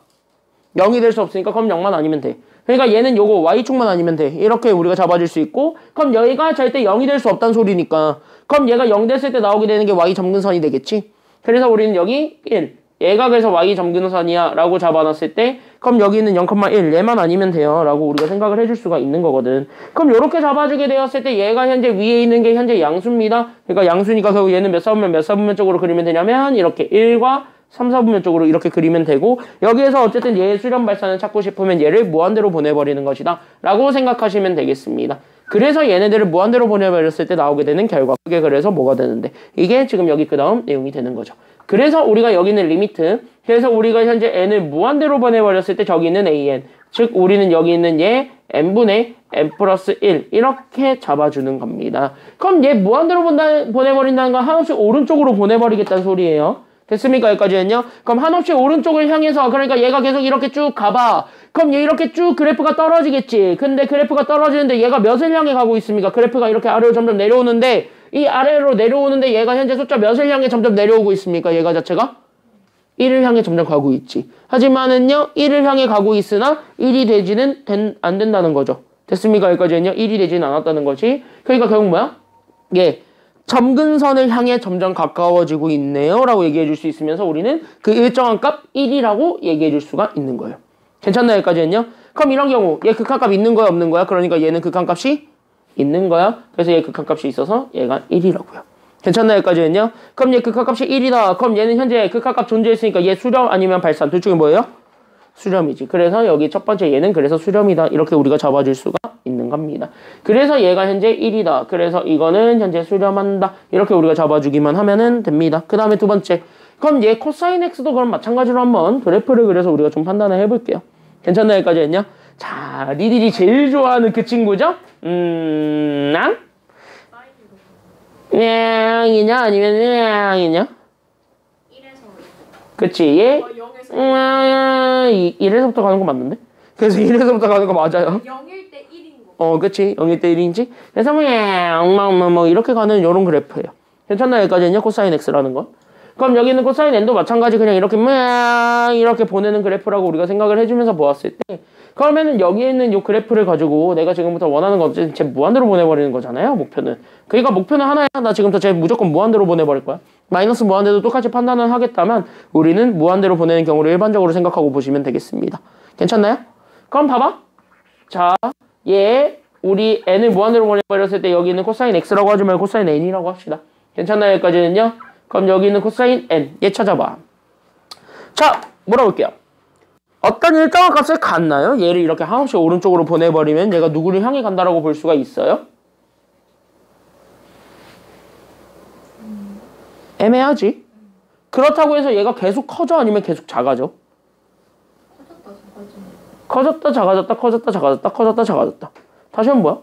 0이 될 수 없으니까 그럼 0만 아니면 돼. 그러니까 얘는 요거 y축만 아니면 돼. 이렇게 우리가 잡아줄 수 있고 그럼 얘가 절대 0이 될 수 없다는 소리니까 그럼 얘가 0 됐을 때 나오게 되는 게 y 점근선이 되겠지. 그래서 우리는 여기 1 얘가 그래서 y 점근선이야 라고 잡아놨을 때 그럼 여기 있는 0,1 얘만 아니면 돼요 라고 우리가 생각을 해줄 수가 있는 거거든. 그럼 이렇게 잡아주게 되었을 때 얘가 현재 위에 있는 게 현재 양수입니다. 그러니까 양수니까 결국 얘는 몇 사분면 몇 사분면 쪽으로 그리면 되냐면 이렇게 1과 3, 4분면 쪽으로 이렇게 그리면 되고 여기에서 어쨌든 얘의 수렴 발산을 찾고 싶으면 얘를 무한대로 보내버리는 것이다 라고 생각하시면 되겠습니다. 그래서 얘네들을 무한대로 보내버렸을 때 나오게 되는 결과 그게 그래서 뭐가 되는데 이게 지금 여기 그 다음 내용이 되는 거죠. 그래서 우리가 여기 있는 리미트 그래서 우리가 현재 n을 무한대로 보내버렸을 때 저기 있는 an 즉 우리는 여기 있는 얘 n분의 n 플러스 1 이렇게 잡아주는 겁니다. 그럼 얘 무한대로 보내버린다는 건 한없이 오른쪽으로 보내버리겠다는 소리예요. 됐습니까? 여기까지는요. 그럼 한없이 오른쪽을 향해서 그러니까 얘가 계속 이렇게 쭉 가봐. 그럼 얘 이렇게 쭉 그래프가 떨어지겠지. 근데 그래프가 떨어지는데 얘가 몇을 향해 가고 있습니까? 그래프가 이렇게 아래로 점점 내려오는데 이 아래로 내려오는데 얘가 현재 숫자 몇을 향해 점점 내려오고 있습니까? 얘가 자체가 1을 향해 점점 가고 있지. 하지만은요 1을 향해 가고 있으나 1이 되지는 안 된다는 거죠. 됐습니까? 여기까지는요 1이 되지는 않았다는 거지. 그러니까 결국 뭐야? 예. 점근선을 향해 점점 가까워지고 있네요 라고 얘기해 줄 수 있으면서 우리는 그 일정한 값 1이라고 얘기해 줄 수가 있는 거예요. 괜찮나요? 여기까지는요? 그럼 이런 경우 얘 극한값 있는 거야 없는 거야? 그러니까 얘는 극한값이 있는 거야. 그래서 얘 극한값이 있어서 얘가 1이라고요. 괜찮나요? 여기까지는요? 그럼 얘 극한값이 1이다. 그럼 얘는 현재 극한값 존재했으니까 얘 수렴 아니면 발산 둘 중에 뭐예요? 수렴이지. 그래서 여기 첫 번째 얘는 그래서 수렴이다. 이렇게 우리가 잡아줄 수가 있는 겁니다. 그래서 얘가 현재 1이다. 그래서 이거는 현재 수렴한다. 이렇게 우리가 잡아주기만 하면은 됩니다. 그 다음에 두 번째. 그럼 얘 코사인 x도 그럼 마찬가지로 한번 그래프를 그려서 우리가 좀 판단을 해볼게요. 괜찮나요? 여기까지 했냐? 자, 니들이 제일 좋아하는 그 친구죠? 낭? 냥이냐? 아니면 냥이냐? 1에서 그치, 얘? 0에서 1에서부터 가는 거 맞는데? 그래서 1에서부터 가는 거 맞아요. 0일 때 1인 거. 그치. 0일 때 1인지. 그래서 뭐 이렇게 가는 요런 그래프예요. 괜찮나요? 여기까지는요? 코사인 x라는 건. 그럼 여기 있는 코사인 n도 마찬가지 그냥 이렇게 이렇게 보내는 그래프라고 우리가 생각을 해주면서 보았을 때 그러면은 여기에 있는 요 그래프를 가지고 내가 지금부터 원하는 건 쟤 무한대로 보내버리는 거잖아요. 목표는. 그러니까 목표는 하나야. 나 지금부터 쟤 무조건 무한대로 보내버릴 거야. 마이너스 무한대도 똑같이 판단을 하겠다면 우리는 무한대로 보내는 경우를 일반적으로 생각하고 보시면 되겠습니다. 괜찮나요? 그럼 봐봐. 자, 얘 우리 n을 무한대로 보내버렸을 때 여기 있는 코사인 x라고 하지 말고 코사인 n이라고 합시다. 괜찮나요? 여기까지는요? 그럼 여기 있는 코사인 n 얘 찾아봐. 자, 물어볼게요. 어떤 일정한 값을 갖나요? 얘를 이렇게 한없이 오른쪽으로 보내버리면 얘가 누구를 향해 간다라고 볼 수가 있어요? 애매하지? 그렇다고 해서 얘가 계속 커져 아니면 계속 작아져? 커졌다 작아졌다 커졌다 작아졌다 커졌다 작아졌다. 다시 한번 뭐야?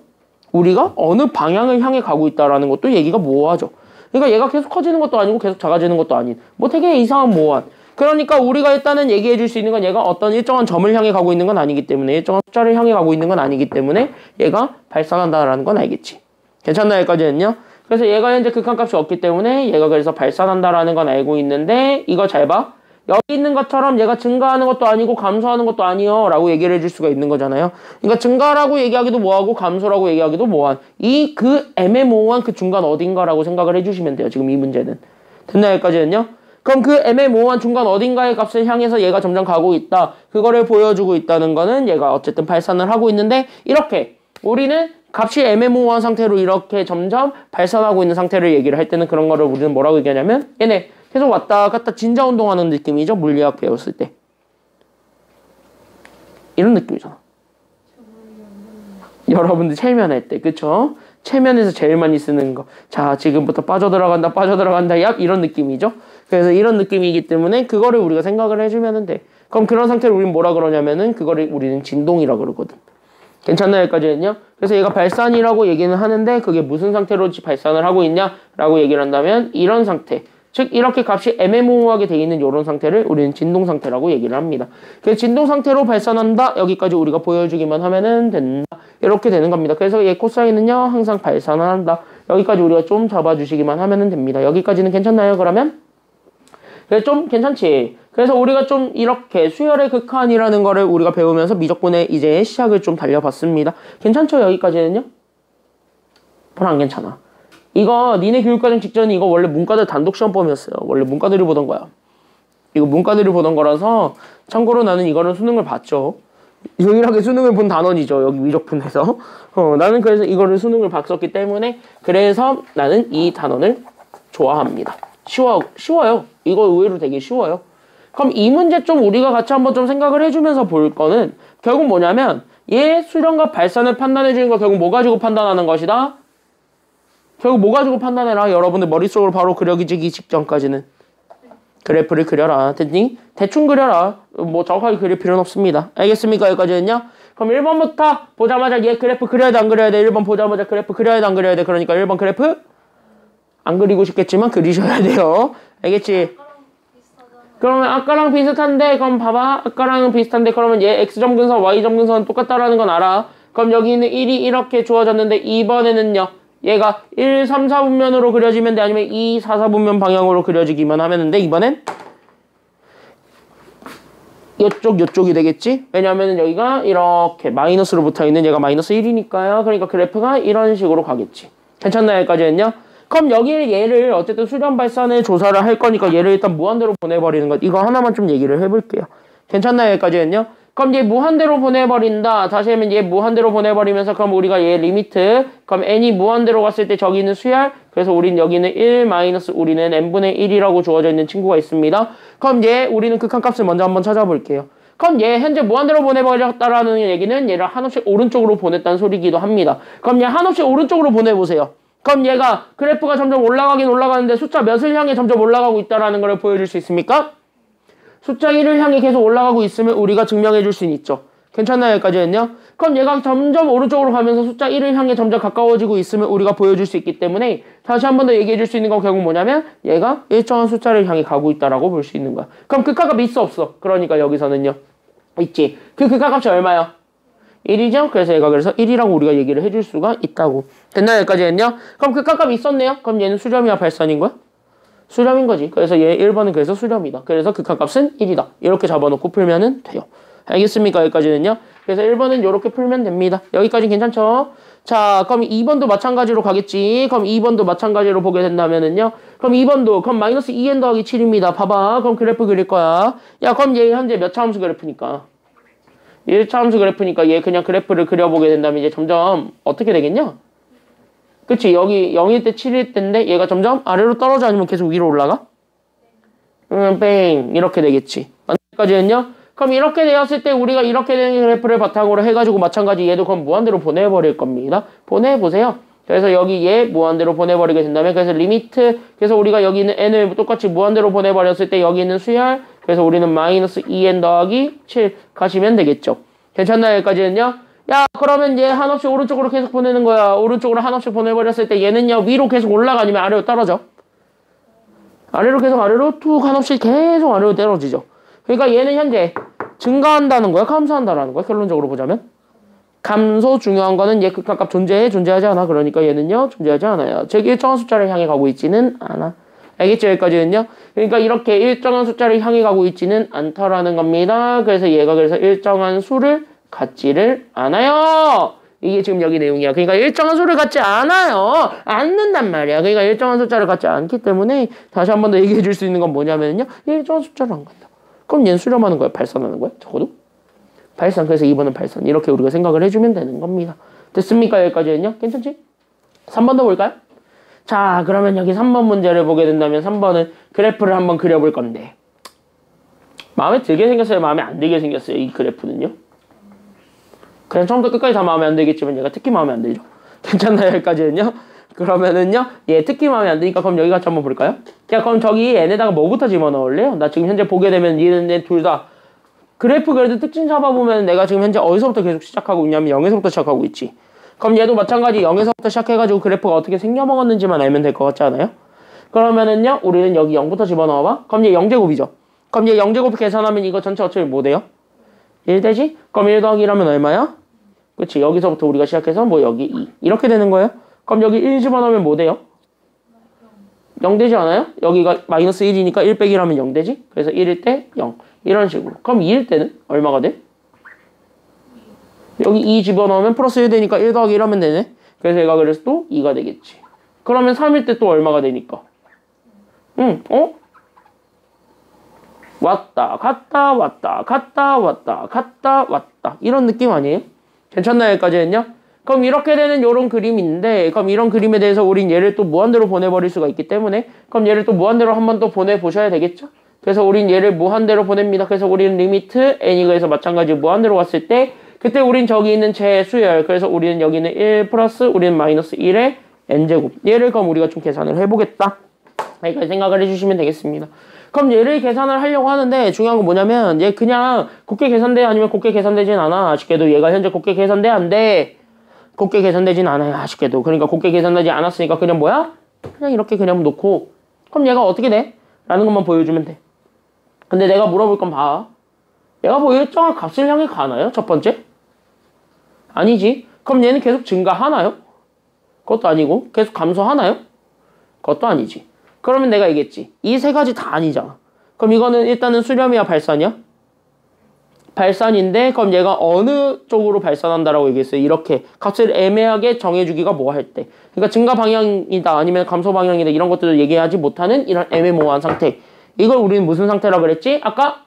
우리가 어느 방향을 향해 가고 있다라는 것도 얘기가 모호하죠. 그러니까 얘가 계속 커지는 것도 아니고 계속 작아지는 것도 아닌 뭐 되게 이상한 모호한 그러니까 우리가 일단은 얘기해 줄 수 있는 건 얘가 어떤 일정한 점을 향해 가고 있는 건 아니기 때문에 일정한 숫자를 향해 가고 있는 건 아니기 때문에 얘가 발산한다라는 건 알겠지. 괜찮나 여기까지는요? 그래서 얘가 현재 극한값이 없기 때문에 얘가 그래서 발산한다라는 건 알고 있는데 이거 잘 봐. 여기 있는 것처럼 얘가 증가하는 것도 아니고 감소하는 것도 아니요 라고 얘기를 해줄 수가 있는 거잖아요. 그러니까 증가라고 얘기하기도 뭐하고 감소라고 얘기하기도 뭐한 그 애매모호한 그 중간 어딘가라고 생각을 해주시면 돼요. 지금 이 문제는. 됐나 여기까지는요? 그럼 그 애매모호한 중간 어딘가의 값을 향해서 얘가 점점 가고 있다. 그거를 보여주고 있다는 거는 얘가 어쨌든 발산을 하고 있는데 이렇게 우리는 값이 애매모호한 상태로 이렇게 점점 발산하고 있는 상태를 얘기를 할 때는 그런 거를 우리는 뭐라고 얘기하냐면 얘네 계속 왔다 갔다 진자운동하는 느낌이죠. 물리학 배웠을 때. 이런 느낌이잖아. 여러분들 체면할 때 그쵸? 체면에서 제일 많이 쓰는 거. 자 지금부터 빠져들어간다 얍 이런 느낌이죠. 그래서 이런 느낌이기 때문에 그거를 우리가 생각을 해주면 돼. 그럼 그런 상태를 우리는 뭐라 그러냐면은 그거를 우리는 진동이라 그러거든. 괜찮나요? 여기까지는요? 그래서 얘가 발산이라고 얘기는 하는데 그게 무슨 상태로 발산을 하고 있냐라고 얘기를 한다면 이런 상태. 즉 이렇게 값이 애매모호하게 돼 있는 이런 상태를 우리는 진동 상태라고 얘기를 합니다. 그래서 진동 상태로 발산한다. 여기까지 우리가 보여주기만 하면은 된다. 이렇게 되는 겁니다. 그래서 얘 코사인은요 항상 발산을 한다. 여기까지 우리가 좀 잡아주시기만 하면은 됩니다. 여기까지는 괜찮나요? 그러면? 그래서 좀 괜찮지? 그래서 우리가 좀 이렇게 수열의 극한이라는 거를 우리가 배우면서 미적분의 이제 시작을 좀 달려봤습니다. 괜찮죠? 여기까지는요? 별로 안 괜찮아. 이거 니네 교육과정 직전에 이거 원래 문과들 단독 시험범이었어요. 원래 문과들이 보던 거야. 이거 문과들이 보던 거라서 참고로 나는 이거는 수능을 봤죠. 유일하게 수능을 본 단원이죠. 여기 미적분에서. 나는 그래서 이거를 수능을 봤었기 때문에 그래서 나는 이 단원을 좋아합니다. 쉬워요. 이거 의외로 되게 쉬워요. 그럼 이 문제 좀 우리가 같이 한번 좀 생각을 해주면서 볼 거는 결국 뭐냐면 얘 수렴과 발산을 판단해주는 거 결국 뭐 가지고 판단하는 것이다? 결국 뭐 가지고 판단해라? 여러분들 머릿속으로 바로 그려지기 직전까지는 그래프를 그려라. 됐니? 대충 그려라. 뭐 정확하게 그릴 필요는 없습니다. 알겠습니까? 여기까지는요? 그럼 1번부터 보자마자 얘 그래프 그려야 돼 안 그려야 돼? 1번 보자마자 그래프 그려야 돼 안 그려야 돼? 그러니까 1번 그래프 안 그리고 싶겠지만 그리셔야 돼요. 알겠지? 그러면 아까랑 비슷한데 그럼 봐봐. 아까랑은 비슷한데 그러면 얘 X점 근선 Y점 근선은 똑같다라는 건 알아. 그럼 여기는 1이 이렇게 주어졌는데 이번에는요. 얘가 1, 3, 4분면으로 그려지면 돼? 아니면 2, 4, 4분면 방향으로 그려지기만 하면 돼? 이번엔? 요쪽이 되겠지? 왜냐하면 여기가 이렇게 마이너스로 붙어있는 얘가 마이너스 1이니까요. 그러니까 그래프가 이런 식으로 가겠지. 괜찮나요? 여기까지는요? 그럼 여기 얘를 어쨌든 수렴 발산을 조사를 할 거니까 얘를 일단 무한대로 보내버리는 것. 이거 하나만 좀 얘기를 해볼게요. 괜찮나요? 여기까지는요? 그럼 얘 무한대로 보내버린다. 다시 하면 얘 무한대로 보내버리면서 그럼 우리가 얘 리미트 그럼 n이 무한대로 갔을 때 저기는 수열 그래서 우린 여기는 1 마이너스 우리는 n분의 1이라고 주어져 있는 친구가 있습니다. 그럼 얘 우리는 극한값을 먼저 한번 찾아볼게요. 그럼 얘 현재 무한대로 보내버렸다라는 얘기는 얘를 한없이 오른쪽으로 보냈다는 소리기도 합니다. 그럼 얘 한없이 오른쪽으로 보내보세요. 그럼 얘가 그래프가 점점 올라가긴 올라가는데 숫자 몇을 향해 점점 올라가고 있다는 걸 보여줄 수 있습니까? 숫자 1을 향해 계속 올라가고 있으면 우리가 증명해 줄 수는 있죠. 괜찮나요? 여기까지는요? 그럼 얘가 점점 오른쪽으로 가면서 숫자 1을 향해 점점 가까워지고 있으면 우리가 보여줄 수 있기 때문에 다시 한 번 더 얘기해 줄 수 있는 건 결국 뭐냐면 얘가 일정한 숫자를 향해 가고 있다라고 볼 수 있는 거야. 그럼 극한값이 있어 없어? 그러니까 여기서는요. 있지. 그 극한값이 얼마야? 1이죠? 그래서 얘가 그래서 1이라고 우리가 얘기를 해줄 수가 있다고. 됐나요? 여기까지는요? 그럼 극한값이 있었네요? 그럼 얘는 수렴이야 발산인 거야? 수렴인 거지. 그래서 얘 1번은 그래서 수렴이다. 그래서 극한값은 1이다. 이렇게 잡아놓고 풀면은 돼요. 알겠습니까? 여기까지는요? 그래서 1번은 이렇게 풀면 됩니다. 여기까지 괜찮죠? 자, 그럼 2번도 마찬가지로 가겠지. 그럼 2번도 마찬가지로 보게 된다면은요. 그럼 2번도 그럼 마이너스 2n 더하기 7입니다. 봐봐. 그럼 그래프 그릴 거야. 야, 그럼 얘 현재 몇 차 함수 그래프니까? 1차 함수 그래프니까 얘 그냥 그래프를 그려보게 된다면 이제 점점 어떻게 되겠냐? 그치? 여기 0일 때 7일 때인데 얘가 점점 아래로 떨어져 아니면 계속 위로 올라가? 뺑 이렇게 되겠지. 여기까지는요? 그럼 이렇게 되었을 때 우리가 이렇게 되는 그래프를 바탕으로 해가지고 마찬가지 얘도 그럼 무한대로 보내버릴 겁니다. 보내보세요. 그래서 여기 얘 무한대로 보내버리게 된다면 그래서 리미트 그래서 우리가 여기 있는 n을 똑같이 무한대로 보내버렸을 때 여기 있는 수열 그래서 우리는 마이너스 2n 더하기 7 가시면 되겠죠. 괜찮나요? 여기까지는요? 야 그러면 얘 한없이 오른쪽으로 계속 보내는 거야. 오른쪽으로 한없이 보내버렸을 때 얘는요 위로 계속 올라가 아니면 아래로 떨어져? 아래로 계속 아래로 툭 한없이 계속 아래로 떨어지죠. 그러니까 얘는 현재 증가한다는 거야? 감소한다라는 거야? 결론적으로 보자면. 감소 중요한 거는 얘 극한값 존재하지 않아. 그러니까 얘는요, 존재하지 않아요. 즉, 일정한 숫자를 향해 가고 있지는 않아. 알겠죠? 여기까지는요? 그러니까 이렇게 일정한 숫자를 향해 가고 있지는 않다라는 겁니다. 그래서 얘가 그래서 일정한 수를 갖지를 않아요. 이게 지금 여기 내용이야. 그러니까 일정한 수를 갖지 않아요. 않는단 말이야. 그러니까 일정한 숫자를 갖지 않기 때문에 다시 한 번 더 얘기해 줄 수 있는 건 뭐냐면요. 일정한 숫자를 안 간다. 그럼 얘는 수렴하는 거야? 발산하는 거야? 적어도? 발산. 그래서 2번은 발산. 이렇게 우리가 생각을 해주면 되는 겁니다. 됐습니까? 여기까지는요? 괜찮지? 3번 더 볼까요? 자, 그러면 여기 3번 문제를 보게 된다면 3번은 그래프를 한번 그려볼 건데 마음에 들게 생겼어요? 마음에 안 들게 생겼어요? 이 그래프는요? 그냥 처음부터 끝까지 다 마음에 안 들겠지만 얘가 특히 마음에 안 들죠. 괜찮나요? 여기까지는요? 그러면은요, 얘 특히 마음에 안 드니까 그럼 여기 같이 한번 볼까요? 자, 그럼 저기 얘네다가 뭐부터 집어넣을래요? 나 지금 현재 보게 되면 얘는 둘 다 그래프 그래도 특징 잡아보면 내가 지금 현재 어디서부터 계속 시작하고 있냐면 0에서부터 시작하고 있지. 그럼 얘도 마찬가지 0에서부터 시작해가지고 그래프가 어떻게 생겨먹었는지만 알면 될 것 같지 않아요? 그러면은요, 우리는 여기 0부터 집어넣어봐. 그럼 얘 0제곱이죠. 그럼 얘 0제곱 계산하면 이거 전체 어차피 뭐 돼요? 1 되지? 그럼 1 더하기 1하면 얼마야? 그치, 여기서부터 우리가 시작해서 뭐 여기 2 이렇게 되는 거예요. 그럼 여기 1 집어넣으면 뭐 돼요? 0 되지 않아요? 여기가 마이너스 1이니까 1 빼기 1하면 0 되지? 그래서 1일 때 0 이런 식으로. 그럼 2일 때는 얼마가 돼? 여기 2 집어넣으면 플러스 1 되니까 1 더하기 1 하면 되네. 그래서 얘가 그래서 또 2가 되겠지. 그러면 3일 때 또 얼마가 되니까? 왔다 갔다 왔다 갔다 왔다 갔다 왔다 이런 느낌 아니에요? 괜찮나요? 여기까지는요? 그럼 이렇게 되는 요런 그림인데 그럼 이런 그림에 대해서 우린 얘를 또 무한대로 보내버릴 수가 있기 때문에 그럼 얘를 또 무한대로 한 번 더 보내보셔야 되겠죠? 그래서 우린 얘를 무한대로 보냅니다. 그래서 우리는 리미트 n이거에서 마찬가지로 무한대로 갔을 때 그때 우린 저기 있는 제수열 그래서 우리는 여기는 1 플러스 우리는 마이너스 1의 n제곱 얘를 그럼 우리가 좀 계산을 해보겠다. 여기까지 생각을 해주시면 되겠습니다. 그럼 얘를 계산을 하려고 하는데 중요한 건 뭐냐면 얘 그냥 곱게 계산돼 아니면 곱게 계산되진 않아. 아쉽게도 얘가 현재 곱게 계산돼 안 돼. 곱게 계산되진 않아요. 아쉽게도. 그러니까 곱게 계산되지 않았으니까 그냥 뭐야? 그냥 이렇게 그냥 놓고 그럼 얘가 어떻게 돼? 라는 것만 보여주면 돼. 근데 내가 물어볼 건 봐. 얘가 뭐 일정한 값을 향해 가나요? 첫 번째? 아니지. 그럼 얘는 계속 증가하나요? 그것도 아니고 계속 감소하나요? 그것도 아니지. 그러면 내가 얘기했지. 이 세 가지 다 아니잖아. 그럼 이거는 일단은 수렴이야 발산이야? 발산인데 그럼 얘가 어느 쪽으로 발산한다라고 얘기했어요. 이렇게 값을 애매하게 정해주기가 뭐 할 때. 그러니까 증가 방향이다 아니면 감소 방향이다 이런 것들을 얘기하지 못하는 이런 애매모호한 상태. 이걸 우리는 무슨 상태라 그랬지? 아까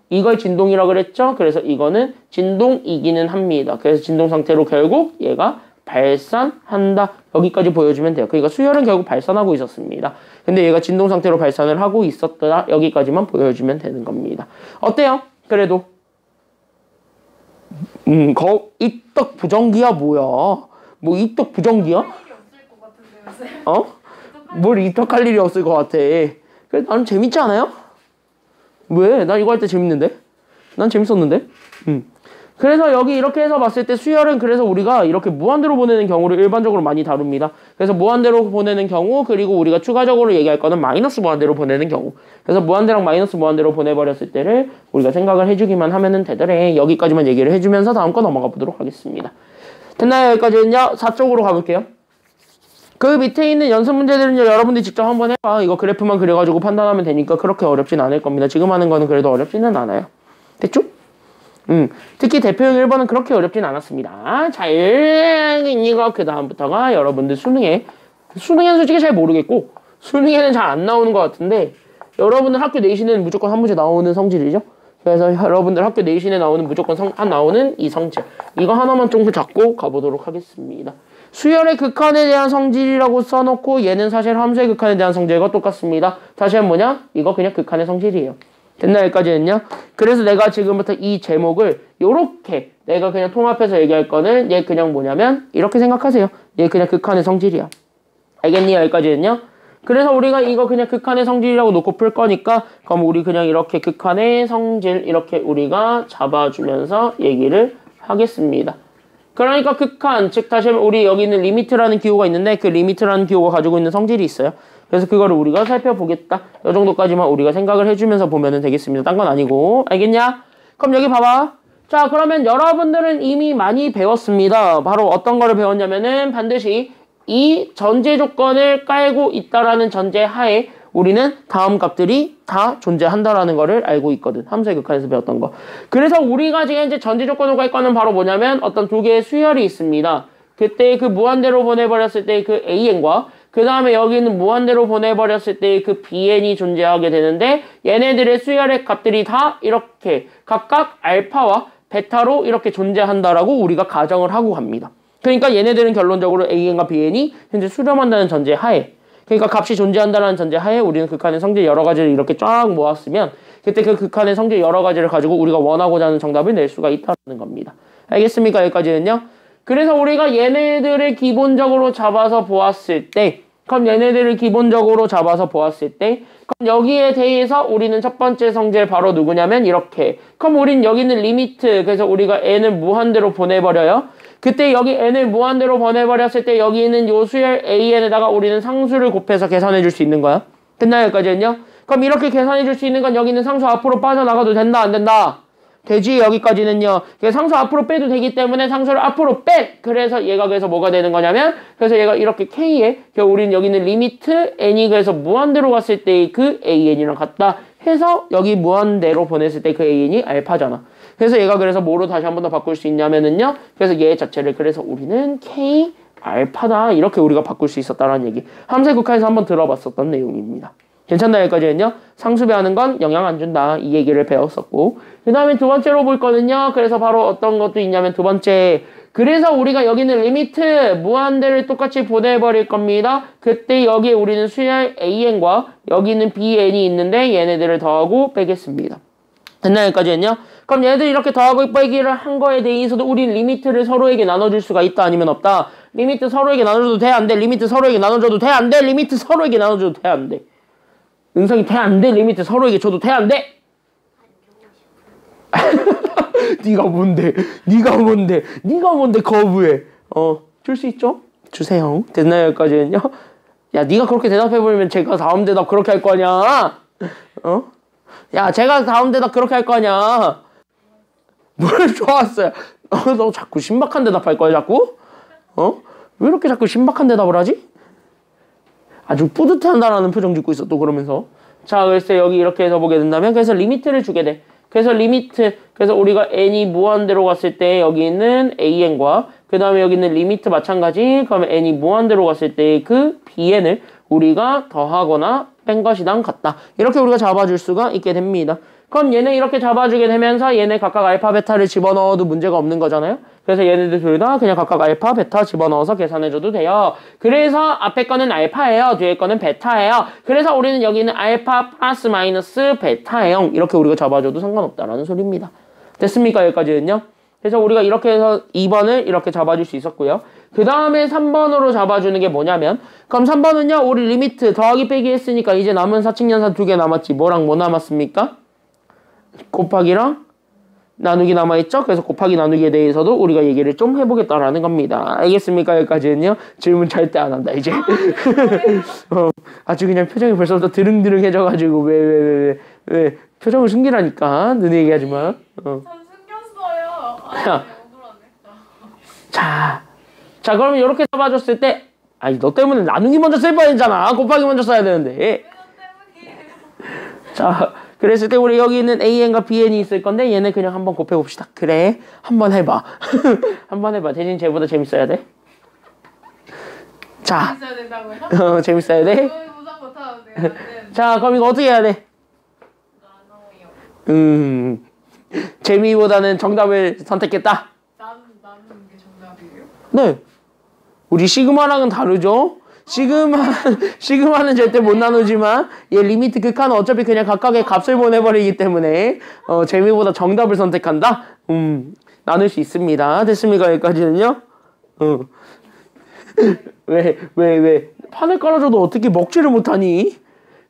이걸 진동이라 그랬죠? 그래서 이거는 진동이기는 합니다. 그래서 진동 상태로 결국 얘가 발산한다. 여기까지 보여주면 돼요. 그러니까 수열은 결국 발산하고 있었습니다. 근데 얘가 진동 상태로 발산을 하고 있었더라. 여기까지만 보여주면 되는 겁니다. 어때요? 그래도 입덕 부정기야 뭐야? 뭐 입덕 부정기야? 어? 뭘 입덕할 일이 없을 것 같아. 그래 나는 재밌지 않아요? 왜? 나 이거 할 때 재밌는데? 난 재밌었는데? 그래서 여기 이렇게 해서 봤을 때 수열은 그래서 우리가 이렇게 무한대로 보내는 경우를 일반적으로 많이 다룹니다. 그래서 무한대로 보내는 경우 그리고 우리가 추가적으로 얘기할 거는 마이너스 무한대로 보내는 경우. 그래서 무한대랑 마이너스 무한대로 보내버렸을 때를 우리가 생각을 해주기만 하면은 되더래. 여기까지만 얘기를 해주면서 다음 거 넘어가 보도록 하겠습니다. 됐나요? 여기까지는요. 4쪽으로 가볼게요. 그 밑에 있는 연습 문제들은요. 여러분들이 직접 한번 해봐. 이거 그래프만 그려가지고 판단하면 되니까 그렇게 어렵진 않을 겁니다. 지금 하는 거는 그래도 어렵지는 않아요. 됐죠? 특히 대표형 1번은 그렇게 어렵진 않았습니다. 자, 이거 그 다음부터가 여러분들 수능에는 솔직히 잘 모르겠고 수능에는 잘 안 나오는 것 같은데 여러분들 학교 내신에는 무조건 한 문제 나오는 성질이죠. 그래서 여러분들 학교 내신에 나오는 무조건 나오는 이 성질 이거 하나만 좀 잡고 가보도록 하겠습니다. 수열의 극한에 대한 성질이라고 써놓고 얘는 사실 함수의 극한에 대한 성질과 똑같습니다. 다시 한번 뭐냐? 이거 그냥 극한의 성질이에요. 됐나 여기까지는요? 그래서 내가 지금부터 이 제목을 요렇게 내가 그냥 통합해서 얘기할 거는 얘 그냥 뭐냐면 이렇게 생각하세요. 얘 그냥 극한의 성질이야. 알겠니? 여기까지는요? 그래서 우리가 이거 그냥 극한의 성질이라고 놓고 풀 거니까 그럼 우리 그냥 이렇게 극한의 성질 이렇게 우리가 잡아주면서 얘기를 하겠습니다. 그러니까 극한, 즉 다시 말하면 우리 여기 있는 리미트라는 기호가 있는데 그 리미트라는 기호가 가지고 있는 성질이 있어요. 그래서 그거를 우리가 살펴보겠다. 이 정도까지만 우리가 생각을 해주면서 보면 되겠습니다. 딴 건 아니고. 알겠냐? 그럼 여기 봐봐. 자, 그러면 여러분들은 이미 많이 배웠습니다. 바로 어떤 거를 배웠냐면은 반드시 이 전제 조건을 깔고 있다라는 전제 하에 우리는 다음 값들이 다 존재한다라는 거를 알고 있거든. 함수의 극한에서 배웠던 거. 그래서 우리가 지금 이제 전제 조건으로 갈 거는 바로 뭐냐면 어떤 두 개의 수열이 있습니다. 그때 그 무한대로 보내버렸을 때 그 AN과 그 다음에 여기는 무한대로 보내버렸을 때 그 BN이 존재하게 되는데 얘네들의 수열의 값들이 다 이렇게 각각 알파와 베타로 이렇게 존재한다라고 우리가 가정을 하고 갑니다. 그러니까 얘네들은 결론적으로 AN과 BN이 현재 수렴한다는 전제 하에 그러니까 값이 존재한다는 전제 하에 우리는 극한의 성질 여러 가지를 이렇게 쫙 모았으면 그때 그 극한의 성질 여러 가지를 가지고 우리가 원하고자 하는 정답을 낼 수가 있다는 겁니다. 알겠습니까? 여기까지는요. 그래서 우리가 얘네들을 기본적으로 잡아서 보았을 때 그럼 얘네들을 기본적으로 잡아서 보았을 때 그럼 여기에 대해서 우리는 첫 번째 성질 바로 누구냐면 이렇게 그럼 우린 여기 있는 리미트 그래서 우리가 n을 무한대로 보내버려요. 그때 여기 n을 무한대로 보내버렸을 때 여기 있는 요 수열 an에다가 우리는 상수를 곱해서 계산해 줄 수 있는 거야. 됐나요? 여기까지는요? 그럼 이렇게 계산해 줄 수 있는 건 여기 있는 상수 앞으로 빠져나가도 된다 안 된다? 되지. 여기까지는요. 상수 앞으로 빼도 되기 때문에 상수를 앞으로 뺀 그래서 얘가 그래서 뭐가 되는 거냐면 그래서 얘가 이렇게 k에 우리는 여기 있는 리미트 n이 그래서 무한대로 갔을 때 그 an이랑 같다 해서 여기 무한대로 보냈을 때 그 an이 알파잖아. 그래서 얘가 그래서 뭐로 다시 한 번 더 바꿀 수 있냐면은요. 그래서 얘 자체를 그래서 우리는 k 알파다 이렇게 우리가 바꿀 수 있었다라는 얘기. 함수의 극한에서 한번 들어봤었던 내용입니다. 괜찮나요? 여기까지는요. 상수배하는 건 영향 안 준다. 이 얘기를 배웠었고. 그 다음에 두 번째로 볼 거는요. 그래서 바로 어떤 것도 있냐면 두 번째. 그래서 우리가 여기는 리미트 무한대를 똑같이 보내버릴 겁니다. 그때 여기에 우리는 수열 AN과 여기는 BN이 있는데 얘네들을 더하고 빼겠습니다. 됐나요? 여기까지는요. 그럼 얘들 이렇게 더하고 빼기를 한 거에 대해서도 우린 리미트를 서로에게 나눠줄 수가 있다 아니면 없다. 리미트 서로에게 나눠줘도 돼? 안 돼? 리미트 서로에게 나눠줘도 돼? 안 돼? 리미트 서로에게 나눠줘도 돼? 안 돼? 응성이 돼? 안 돼? 리미트 서로에게 줘도 돼? 안 돼? 네가 뭔데? 네가 뭔데? 네가 뭔데 거부해? 줄 수 있죠? 주세요. 됐나요? 여기까지는요? 야, 네가 그렇게 대답해버리면 제가 다음 대답 그렇게 할 거냐? 야, 제가 다음 대답 그렇게 할 거냐? 뭘 좋았어요? 너 자꾸 신박한 대답할 거야, 자꾸? 왜 이렇게 자꾸 신박한 대답을 하지? 아주 뿌듯해한다라는 표정 짓고 있어, 또 그러면서. 자, 글쎄, 여기 이렇게 해서 보게 된다면, 그래서 리미트를 주게 돼. 그래서 리미트, 그래서 우리가 n이 무한대로 갔을 때 여기 있는 an과, 그 다음에 여기 있는 리미트 마찬가지, 그러면 n이 무한대로 갔을 때 그 bn을 우리가 더하거나 뺀 것이랑 같다. 이렇게 우리가 잡아줄 수가 있게 됩니다. 그럼 얘네 이렇게 잡아주게 되면서 얘네 각각 알파, 베타를 집어넣어도 문제가 없는 거잖아요. 그래서 얘네들 둘 다 그냥 각각 알파, 베타 집어넣어서 계산해줘도 돼요. 그래서 앞에 거는 알파예요. 뒤에 거는 베타예요. 그래서 우리는 여기는 알파 플러스 마이너스 베타예요. 이렇게 우리가 잡아줘도 상관없다라는 소리입니다. 됐습니까? 여기까지는요. 그래서 우리가 이렇게 해서 2번을 이렇게 잡아줄 수 있었고요. 그 다음에 3번으로 잡아주는 게 뭐냐면 그럼 3번은요. 우리 리미트 더하기 빼기 했으니까 이제 남은 사칙연산 2개 남았지. 뭐랑 뭐 남았습니까? 곱하기랑 나누기 남아있죠? 그래서 곱하기 나누기에 대해서도 우리가 얘기를 좀 해보겠다라는 겁니다. 알겠습니까? 여기까지는요. 질문 절대 안 한다 이제. 아주 그냥 표정이 벌써부터 드릉드릉해져가지고 왜 표정을 숨기라니까. 너네 얘기하지 마. 전 숨겼어요. 자 그러면 이렇게 잡아줬을 때 아니 너 때문에 나누기 먼저 쓸 뻔했잖아. 곱하기 먼저 써야 되는데. 자 그랬을 때 우리 여기 있는 AN과 BN이 있을 건데 얘네 그냥 한번 곱해봅시다. 그래 한번 해봐. 한번 해봐. 대신 쟤보다 재밌어야 돼. 자 재밌어야 된다고요? 재밌어야 돼. 무상 못하는데요. 자 그럼 이거 어떻게 해야 돼? 나눠요. 재미보다는 정답을 선택했다. 나누는 게 정답이에요? 네. 우리 시그마랑은 다르죠? 시그마는 절대 못 나누지만 얘 리미트 극한은 어차피 그냥 각각의 값을 보내버리기 때문에 재미보다 정답을 선택한다? 나눌 수 있습니다. 됐습니까? 여기까지는요? 왜 판을 깔아줘도 어떻게 먹지를 못하니?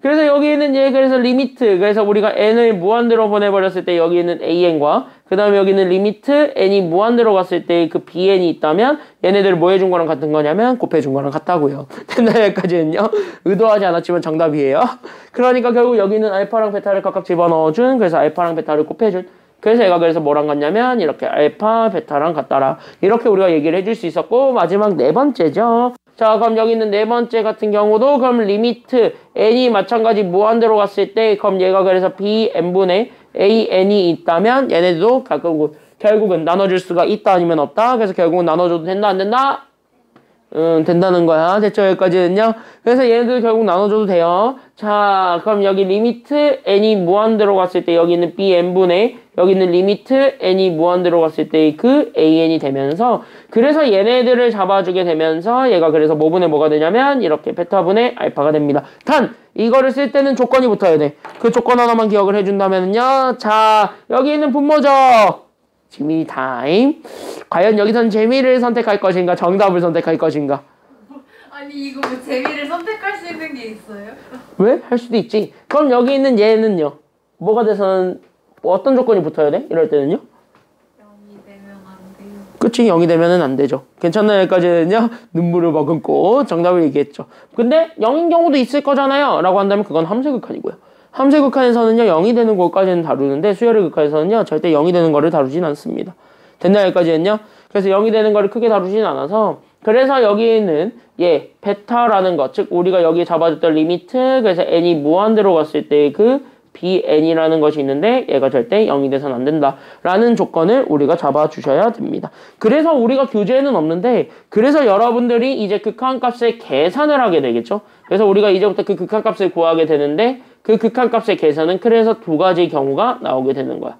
그래서 여기 있는 얘 그래서 리미트 그래서 우리가 n을 무한대로 보내버렸을 때 여기 있는 an과 그 다음에 여기 있는 리미트 n이 무한대로 갔을 때 그 bn이 있다면 얘네들을 뭐 해준 거랑 같은 거냐면 곱해준 거랑 같다고요. 됐나요? 여기까지는요. 의도하지 않았지만 정답이에요. 그러니까 결국 여기 있는 알파랑 베타를 각각 집어넣어준 그래서 알파랑 베타를 곱해준 그래서 얘가 그래서 뭐랑 같냐면 이렇게 알파 베타랑 같다라 이렇게 우리가 얘기를 해줄 수 있었고 마지막 네 번째죠. 자 그럼 여기 있는 네 번째 같은 경우도 그럼 리미트 n이 마찬가지 무한대로 갔을 때 그럼 얘가 그래서 bn분의 an이 있다면 얘네들도 결국은 나눠줄 수가 있다 아니면 없다. 그래서 결국은 나눠줘도 된다 안 된다? 된다는 거야. 됐죠? 여기까지는요. 그래서 얘네들 결국 나눠줘도 돼요. 자, 그럼 여기 리미트 n이 무한대로 갔을 때 여기 있는 bn분의 여기 있는 리미트 n이 무한대로 갔을 때 그 an이 되면서 그래서 얘네들을 잡아주게 되면서 얘가 그래서 뭐분의 뭐가 되냐면 이렇게 베타분의 알파가 됩니다. 단! 이거를 쓸 때는 조건이 붙어야 돼. 그 조건 하나만 기억을 해준다면요. 자, 여기 있는 분모죠. 지민이 타임. 과연 여기선 재미를 선택할 것인가 정답을 선택할 것인가? 아니 이거 뭐 재미를 선택할 수 있는 게 있어요? 왜? 할 수도 있지. 그럼 여기 있는 얘는요. 뭐가 돼서는 어떤 조건이 붙어야 돼? 이럴 때는요. 0이 되면 안 돼요. 그치 0이 되면은 안 되죠. 괜찮나요? 여기까지는요. 눈물을 머금고 정답을 얘기했죠. 근데 0인 경우도 있을 거잖아요. 라고 한다면 그건 함수 극한이고요. 함수 극한에서는요 0이 되는 것까지는 다루는데 수열의 극한에서는요 절대 0이 되는 거를 다루진 않습니다. 됐나요? 여기까지는요. 그래서 0이 되는 거를 크게 다루진 않아서 그래서 여기에는 베타라는 것, 즉 우리가 여기 잡아줬던 리미트 그래서 n이 무한대로 갔을 때 그 bn이라는 것이 있는데 얘가 절대 0이 돼서는 안 된다라는 조건을 우리가 잡아주셔야 됩니다. 그래서 우리가 교재에는 없는데 그래서 여러분들이 이제 극한값의 계산을 하게 되겠죠. 그래서 우리가 이제부터 그 극한값을 구하게 되는데 그 극한값의 계산은 그래서 두 가지 경우가 나오게 되는 거야.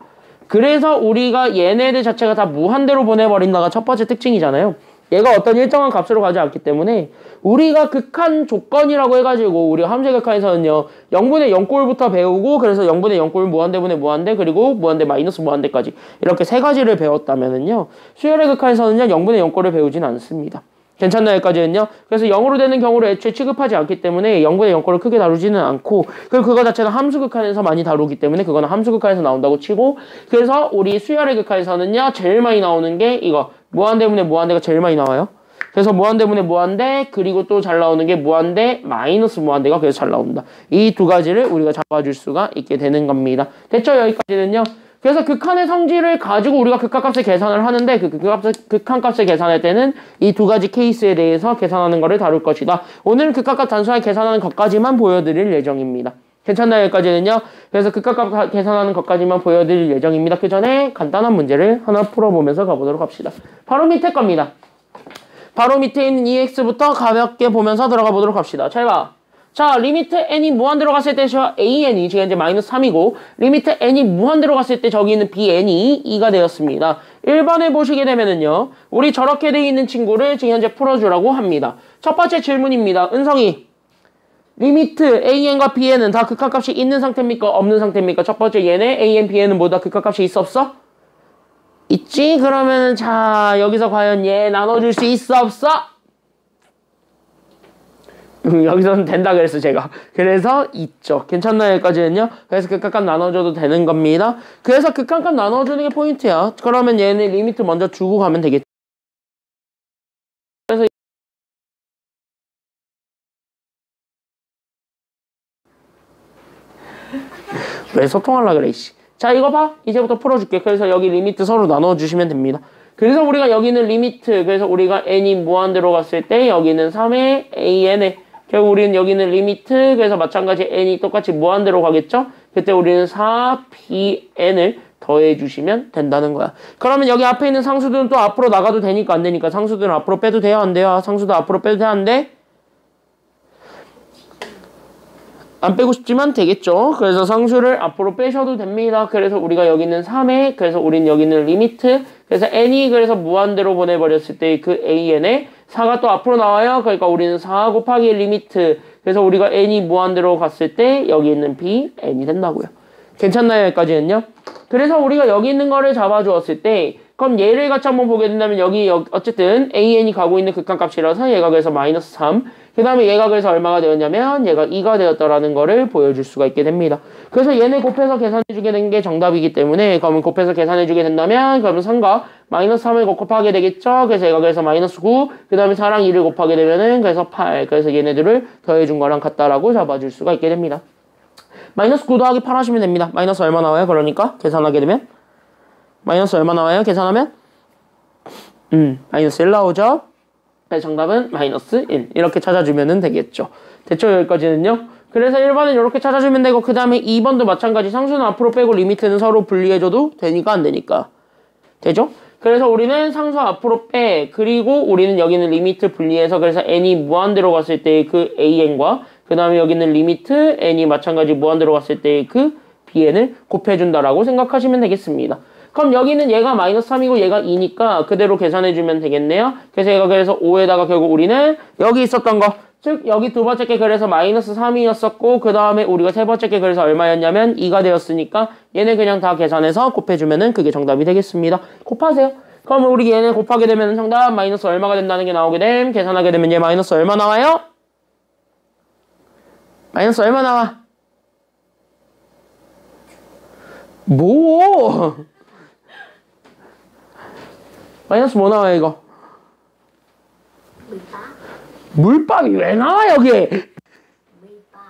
그래서 우리가 얘네들 자체가 다 무한대로 보내버린다가 첫 번째 특징이잖아요. 얘가 어떤 일정한 값으로 가지 않기 때문에 우리가 극한 조건이라고 해가지고 우리 함수 극한에서는요 0분의 0꼴부터 배우고 그래서 0분의 0꼴 무한대분의 무한대 그리고 무한대 마이너스 무한대까지 이렇게 세 가지를 배웠다면은요 수열의 극한에서는요 0분의 0꼴을 배우진 않습니다. 괜찮나요? 여기까지는요. 그래서 0으로 되는 경우를 애초에 취급하지 않기 때문에 0분의 0꼴을 크게 다루지는 않고 그리고 그거 자체는 함수 극한에서 많이 다루기 때문에 그거는 함수 극한에서 나온다고 치고 그래서 우리 수열의 극한에서는요 제일 많이 나오는 게 이거 무한대분의 무한대가 제일 많이 나와요. 그래서 무한대분의 무한대 그리고 또 잘 나오는 게 무한대 마이너스 무한대가 그래서 잘 나온다. 이 두 가지를 우리가 잡아줄 수가 있게 되는 겁니다. 됐죠? 여기까지는요. 그래서 극한의 성질을 가지고 우리가 극한값을 계산을 하는데 그 극한값을 계산할 때는 이 두 가지 케이스에 대해서 계산하는 것을 다룰 것이다. 오늘은 극한값 단순하게 계산하는 것까지만 보여드릴 예정입니다. 괜찮나요? 여기까지는요. 그래서 극한값 계산하는 것까지만 보여드릴 예정입니다. 그 전에 간단한 문제를 하나 풀어보면서 가보도록 합시다. 바로 밑에 겁니다. 바로 밑에 있는 EX부터 가볍게 보면서 들어가 보도록 합시다. 잘 봐. 자, 리미트 n이 무한대로 갔을 때 저 an이 지금 이제 마이너스 3이고 리미트 n이 무한대로 갔을 때 저기 있는 bn이 2가 되었습니다. 1번에 보시게 되면은요. 우리 저렇게 돼 있는 친구를 지금 현재 풀어주라고 합니다. 첫 번째 질문입니다. 은성이 리미트 an과 bn은 다 극한값이 있는 상태입니까? 없는 상태입니까? 첫 번째 얘네 an, bn은 모두 다 극한값이 있어 없어? 있지? 그러면은 자 여기서 과연 얘 나눠줄 수 있어 없어? 여기서는 된다 그랬어 제가. 그래서 있죠. 괜찮나요? 여기까지는요. 그래서 극한값 나눠줘도 되는 겁니다. 그래서 극한값 나눠주는 게 포인트야. 그러면 얘는 리미트 먼저 주고 가면 되겠죠. 그래서 왜 소통하려고 그래 이씨. 자 이거 봐. 이제부터 풀어줄게. 그래서 여기 리미트 서로 나눠주시면 됩니다. 그래서 우리가 여기는 리미트 그래서 우리가 n이 무한대로 갔을 때 여기는 3의 an에 결국 우리는 여기는 리미트 그래서 마찬가지 n이 똑같이 무한대로 가겠죠? 그때 우리는 4bn을 더해주시면 된다는 거야. 그러면 여기 앞에 있는 상수들은 또 앞으로 나가도 되니까 안 되니까 상수들은 앞으로 빼도 돼요? 안 돼요? 상수도 앞으로 빼도 돼? 안 돼? 안 빼고 싶지만 되겠죠. 그래서 상수를 앞으로 빼셔도 됩니다. 그래서 우리가 여기 있는 3에 그래서 우린 여기 있는 리미트 그래서 n이 그래서 무한대로 보내버렸을 때 그 an에 4가 또 앞으로 나와요. 그러니까 우리는 4 곱하기 리미트 그래서 우리가 n이 무한대로 갔을 때 여기 있는 b n이 된다고요. 괜찮나요? 여기까지는요. 그래서 우리가 여기 있는 거를 잡아주었을 때 그럼 얘를 같이 한번 보게 된다면 여기 어쨌든 an이 가고 있는 극한값이라서 얘가 그래서 마이너스 3 그 다음에 얘가 그래서 얼마가 되었냐면 얘가 2가 되었다라는 거를 보여줄 수가 있게 됩니다. 그래서 얘네 곱해서 계산해주게 된 게 정답이기 때문에 그러면 곱해서 계산해주게 된다면 그러면 3과 마이너스 3을 곱하게 되겠죠. 그래서 얘가 그래서 마이너스 9, 그 다음에 4랑 2를 곱하게 되면은 그래서 8. 그래서 얘네들을 더해준 거랑 같다라고 잡아줄 수가 있게 됩니다. 마이너스 9 더하기 8 하시면 됩니다. 마이너스 얼마 나와요? 그러니까 계산하게 되면 마이너스 얼마 나와요? 계산하면 마이너스 1 나오죠. 정답은 마이너스 1 이렇게 찾아주면 되겠죠. 됐죠? 여기까지는요. 그래서 1번은 이렇게 찾아주면 되고 그 다음에 2번도 마찬가지. 상수는 앞으로 빼고 리미트는 서로 분리해줘도 되니까 안 되니까 되죠? 그래서 우리는 상수 앞으로 빼 그리고 우리는 여기는 리미트 분리해서 그래서 n이 무한대로 갔을 때 그 an과 그 다음에 여기는 리미트 n이 마찬가지 무한대로 갔을 때 그 bn을 곱해준다라고 생각하시면 되겠습니다. 그럼 여기는 얘가 마이너스 3이고 얘가 2니까 그대로 계산해주면 되겠네요. 그래서 얘가 그래서 5에다가 결국 우리는 여기 있었던 거, 즉 여기 두 번째 게 그래서 마이너스 3이었었고 그 다음에 우리가 세 번째 게 그래서 얼마였냐면 2가 되었으니까 얘네 그냥 다 계산해서 곱해주면은 그게 정답이 되겠습니다. 곱하세요. 그럼 우리 얘네 곱하게 되면 정답 마이너스 얼마가 된다는 게 나오게 됨. 계산하게 되면 얘 마이너스 얼마 나와요? 마이너스 얼마 나와? 뭐? 마이너스 뭐 나와요 이거? 물밥. 물밥이 왜 나와 여기에? 물밥.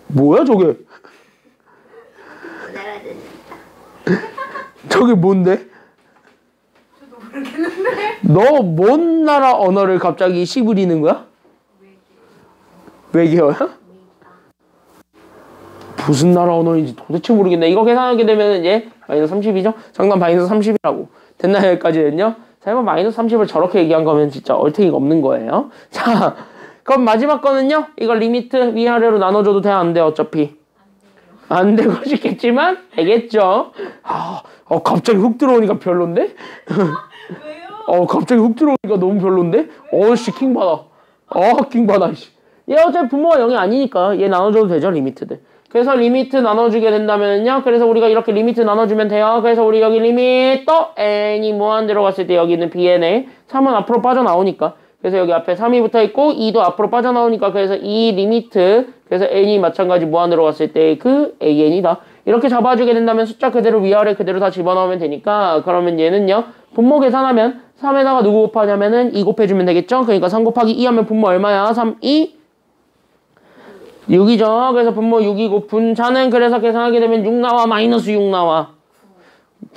뭐야 저게? 내가 듣는다. 저게 뭔데? 저도 모르겠는데. 너 뭔 나라 언어를 갑자기 시부리는 거야? 외계어야? 물밥. 무슨 나라 언어인지 도대체 모르겠네. 이거 계산하게 되면 이제 마이너스 30이죠? 정답 마이너스 30이라고. 됐나요 여기까지는요? 설마 마이너스 30을 저렇게 얘기한 거면 진짜 얼탱이가 없는 거예요. 자, 그럼 마지막 거는요. 이거 리미트 위아래로 나눠줘도 돼? 안 돼? 어차피. 안 되고 싶겠지만 되겠죠. 갑자기 훅 들어오니까 별론데? 왜요? 갑자기 훅 들어오니까 너무 별론데? 씨 킹받아. 킹받아. 얘 어차피 분모가 0이 아니니까 얘 나눠줘도 되죠 리미트들. 그래서 리미트 나눠주게 된다면요. 그래서 우리가 이렇게 리미트 나눠주면 돼요. 그래서 우리 여기 리미트 n이 무한대로 갔을 때 여기 있는 bn에 3은 앞으로 빠져나오니까 그래서 여기 앞에 3이 붙어있고 2도 앞으로 빠져나오니까 그래서 이 리미트 그래서 n이 마찬가지 무한대로 갔을 때 그 an이다. 이렇게 잡아주게 된다면 숫자 그대로 위아래 그대로 다 집어넣으면 되니까 그러면 얘는요. 분모 계산하면 3에다가 누구 곱하냐면은 2 곱해주면 되겠죠. 그러니까 3 곱하기 2 하면 분모 얼마야? 3, 2 6이죠. 그래서 분모 6이고 분자는 그래서 계산하게 되면 6 나와 마이너스 6 나와.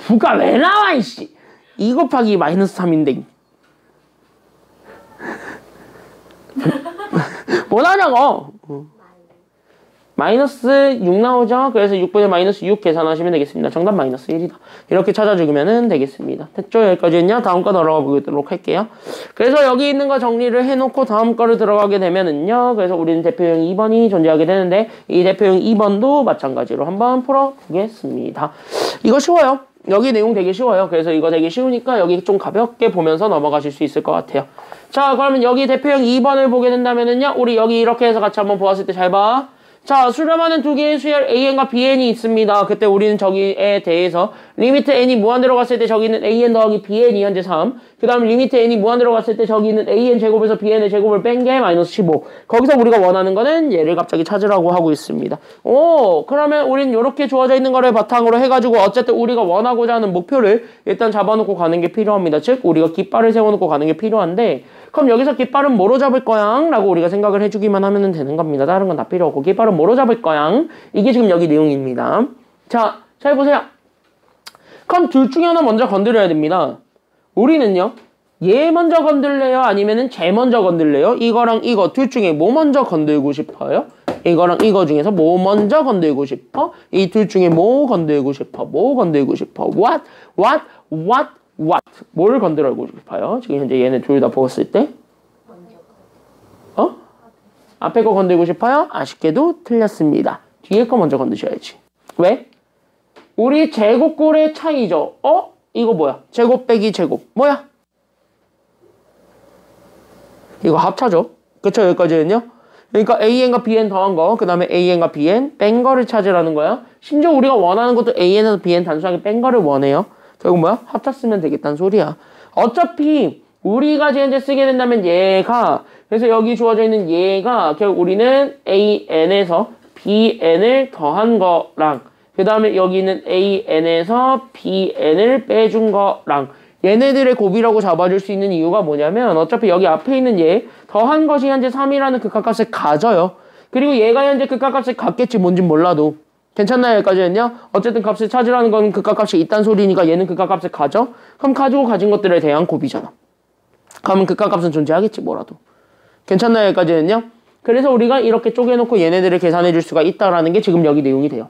9가 왜 나와 이씨. 2 곱하기 마이너스 3인데. 뭐 나냐고. 마이너스 6 나오죠. 그래서 6분의 마이너스 6 계산하시면 되겠습니다. 정답 마이너스 1이다. 이렇게 찾아주면 되겠습니다. 됐죠? 여기까지는요. 다음 거 들어가 보도록 할게요. 그래서 여기 있는 거 정리를 해놓고 다음 거를 들어가게 되면은요. 그래서 우리는 대표형 2번이 존재하게 되는데 이 대표형 2번도 마찬가지로 한번 풀어보겠습니다. 이거 쉬워요. 여기 내용 되게 쉬워요. 그래서 이거 되게 쉬우니까 여기 좀 가볍게 보면서 넘어가실 수 있을 것 같아요. 자, 그러면 여기 대표형 2번을 보게 된다면은요. 우리 여기 이렇게 해서 같이 한번 보았을 때 잘 봐. 자, 수렴하는 두 개의 수열 an과 bn이 있습니다. 그때 우리는 저기에 대해서 리미트 n이 무한대로 갔을 때 저기는 an 더하기 bn이 현재 3. 그 다음 리미트 n이 무한대로 갔을 때 저기는 an 제곱에서 bn의 제곱을 뺀 게 마이너스 15. 거기서 우리가 원하는 거는 얘를 갑자기 찾으라고 하고 있습니다. 그러면 우린 이렇게 주어져 있는 거를 바탕으로 해가지고 어쨌든 우리가 원하고자 하는 목표를 일단 잡아놓고 가는 게 필요합니다. 즉 우리가 깃발을 세워놓고 가는 게 필요한데 그럼 여기서 깃발은 뭐로 잡을 거야? 라고 우리가 생각을 해주기만 하면 되는 겁니다. 다른 건 다 필요 없고 깃발은 뭐로 잡을 거야? 이게 지금 여기 내용입니다. 자, 잘 보세요. 그럼 둘 중에 하나 먼저 건드려야 됩니다. 우리는요. 얘 먼저 건들래요? 아니면은 쟤 먼저 건들래요? 이거랑 이거 둘 중에 뭐 먼저 건들고 싶어요? 이거랑 이거 중에서 뭐 먼저 건들고 싶어? 이 둘 중에 뭐 건들고 싶어? 뭐 건들고 싶어? What? 뭐를 건드리고 싶어요? 지금 현재 얘네 둘 다 보았을 때? 앞에 거 건들고 싶어요? 아쉽게도 틀렸습니다. 뒤에 거 먼저 건드셔야지. 왜? 우리 제곱꼴의 차이죠. 이거 뭐야? 제곱 빼기 제곱. 뭐야? 이거 합차죠. 그쵸? 여기까지는요? 그러니까 an과 bn 더한 거, 그 다음에 an과 bn 뺀 거를 찾으라는 거야. 심지어 우리가 원하는 것도 an에서 bn 단순하게 뺀 거를 원해요. 결국 뭐야? 합쳤으면 되겠다는 소리야. 어차피 우리가 현재 쓰게 된다면 얘가, 그래서 여기 주어져 있는 얘가 결국 우리는 AN에서 BN을 더한 거랑, 그 다음에 여기는 AN에서 BN을 빼준 거랑, 얘네들의 곱이라고 잡아줄 수 있는 이유가 뭐냐면 어차피 여기 앞에 있는 얘 더한 것이 현재 3이라는 극한값을 가져요. 그리고 얘가 현재 극한값을 갖겠지 뭔진 몰라도. 괜찮나요? 여기까지는요? 어쨌든 값을 찾으라는 건 극한값이 있단 소리니까 얘는 극한값을 가져? 그럼 가지고 가진 것들에 대한 곱이잖아. 그러면 극한값은 존재하겠지 뭐라도. 괜찮나요? 여기까지는요? 그래서 우리가 이렇게 쪼개놓고 얘네들을 계산해 줄 수가 있다라는 게 지금 여기 내용이 돼요.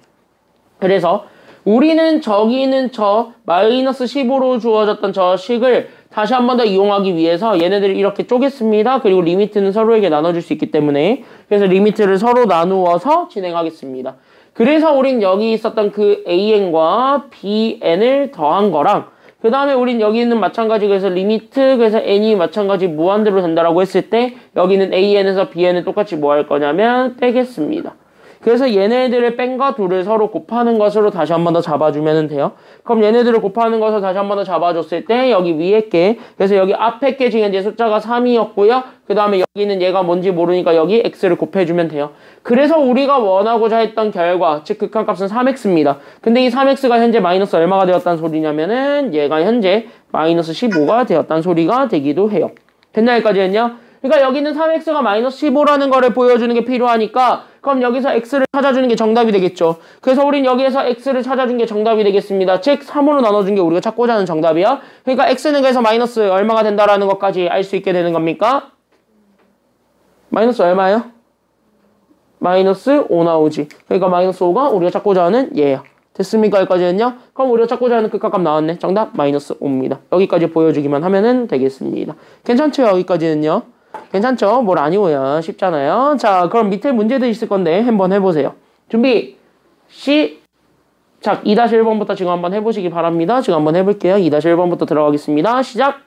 그래서 우리는 저기는 저 마이너스 15로 주어졌던 저 식을 다시 한 번 더 이용하기 위해서 얘네들을 이렇게 쪼갰습니다. 그리고 리미트는 서로에게 나눠줄 수 있기 때문에 그래서 리미트를 서로 나누어서 진행하겠습니다. 그래서 우린 여기 있었던 그 AN과 BN을 더한 거랑 그 다음에 우린 여기 있는 마찬가지 그래서 리미트 그래서 n이 마찬가지 무한대로 된다라고 했을 때 여기는 AN에서 BN을 똑같이 뭐 할 거냐면 빼겠습니다. 그래서 얘네들을 뺀과 둘을 서로 곱하는 것으로 다시 한 번 더 잡아주면 돼요. 그럼 얘네들을 곱하는 것을 다시 한 번 더 잡아줬을 때 여기 위에 게 그래서 여기 앞에 게 지금 이제 숫자가 3이었고요. 그 다음에 여기는 얘가 뭔지 모르니까 여기 x를 곱해주면 돼요. 그래서 우리가 원하고자 했던 결과 즉 극한값은 3x입니다. 근데 이 3x가 현재 마이너스 얼마가 되었다는 소리냐면은 얘가 현재 마이너스 15가 되었다는 소리가 되기도 해요. 됐나 여기까지는요? 그러니까 여기는 3x가 마이너스 15라는 거를 보여주는 게 필요하니까 그럼 여기서 x를 찾아주는 게 정답이 되겠죠. 그래서 우린 여기에서 x를 찾아준 게 정답이 되겠습니다. 즉 3으로 나눠준 게 우리가 찾고자 하는 정답이야. 그러니까 x는 그래서 마이너스 얼마가 된다라는 것까지 알 수 있게 되는 겁니까? 마이너스 얼마예요? 마이너스 5 나오지. 그러니까 마이너스 5가 우리가 찾고자 하는 얘야. 됐습니까? 여기까지는요? 그럼 우리가 찾고자 하는 극한값 나왔네. 정답 마이너스 5입니다. 여기까지 보여주기만 하면은 되겠습니다. 괜찮죠? 여기까지는요? 괜찮죠? 뭘 아니오야. 쉽잖아요. 자, 그럼 밑에 문제도 있을 건데 한번 해보세요. 준비 시작. 2-1번부터 지금 한번 해보시기 바랍니다. 지금 한번 해볼게요. 2-1번부터 들어가겠습니다. 시작.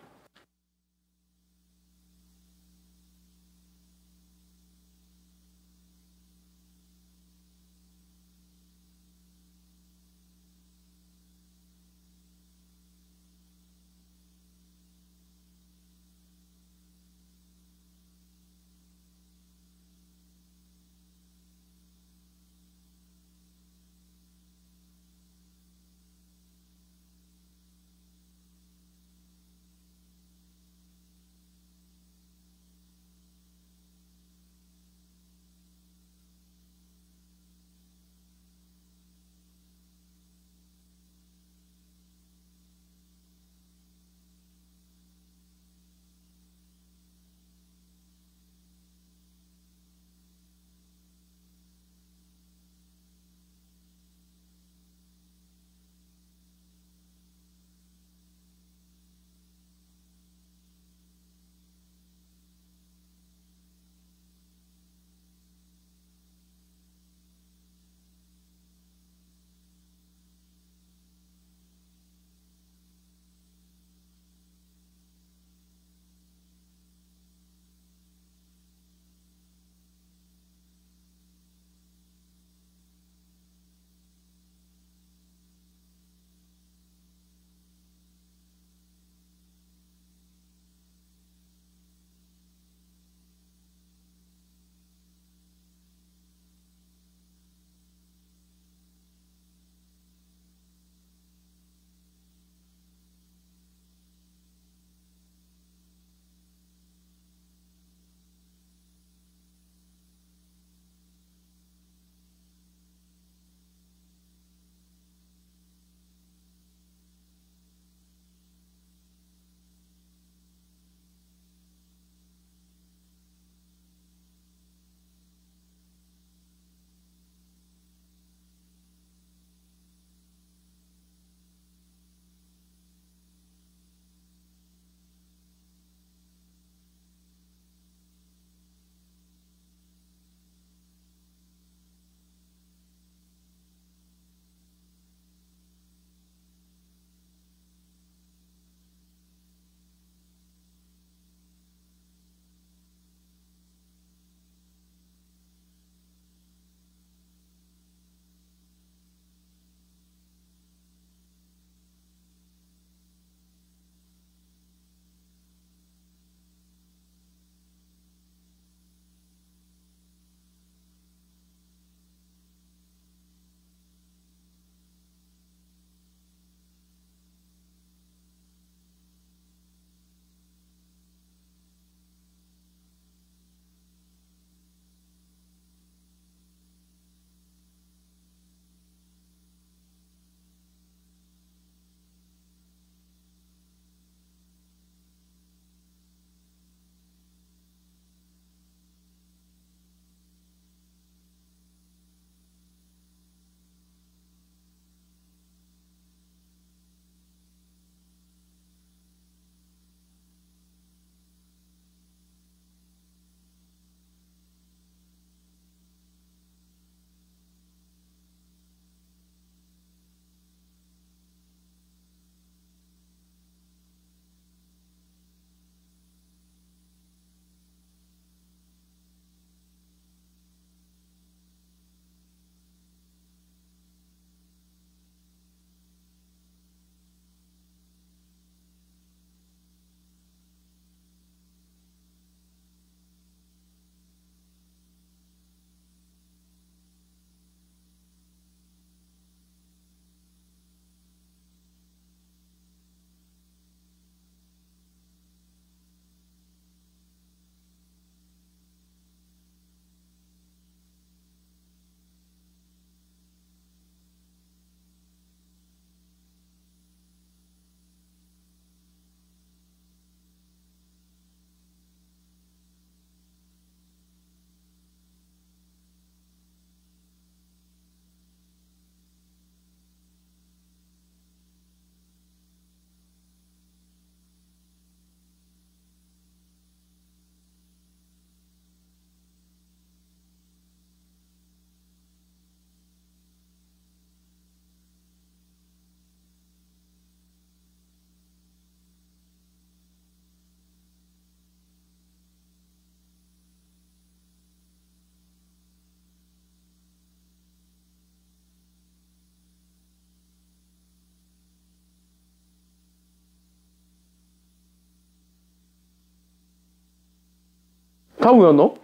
다 외웠노?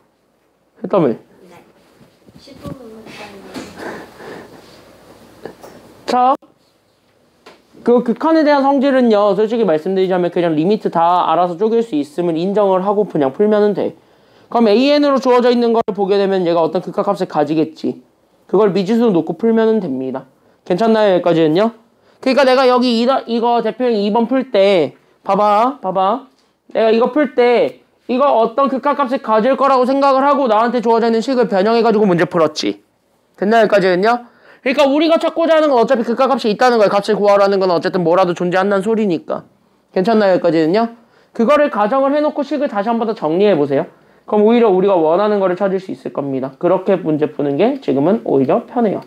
했다며. 네. 10분 했다는 자, 그 극한에 대한 성질은요, 솔직히 말씀드리자면 그냥 리미트 다 알아서 쪼갤 수 있음을 인정을 하고 그냥 풀면은 돼. 그럼 AN으로 주어져 있는 걸 보게 되면 얘가 어떤 극한값을 가지겠지. 그걸 미지수로 놓고 풀면은 됩니다. 괜찮나요? 여기까지는요? 그러니까 내가 여기 이거 대표형 2번 풀 때 봐봐. 내가 이거 풀 때 이거 어떤 극한값을 가질 거라고 생각을 하고 나한테 주어져 있는 식을 변형해가지고 문제 풀었지. 됐나요? 여기까지는요? 그러니까 우리가 찾고자 하는 건 어차피 극한값이 있다는 거예요. 값을 구하라는 건 어쨌든 뭐라도 존재한다는 소리니까. 괜찮나요? 여기까지는요? 그거를 가정을 해놓고 식을 다시 한 번 더 정리해보세요. 그럼 오히려 우리가 원하는 거를 찾을 수 있을 겁니다. 그렇게 문제 푸는 게 지금은 오히려 편해요.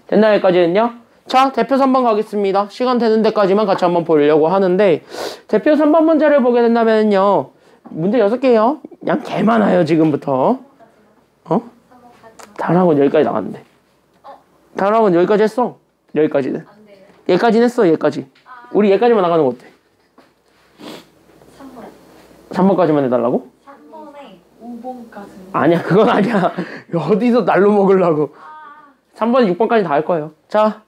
됐나요? 여기까지는요? 자, 대표 3번 가겠습니다. 시간 되는 데까지만 같이 한번 보려고 하는데 대표 3번 문제를 보게 된다면요. 문제 6개요. 그냥 개 많아요, 지금부터. 단학은 여기까지 나갔는데. 단학은 여기까지 했어. 여기까지는. 안 돼요. 얘까지는 했어, 얘까지. 우리 얘까지만 나가는 거 어때? 3번. 3번까지만 해달라고? 3번에 5번까지. 아니야, 그건 아니야. 어디서 날로 먹으려고. 3번, 6번까지 다 할 거예요. 자,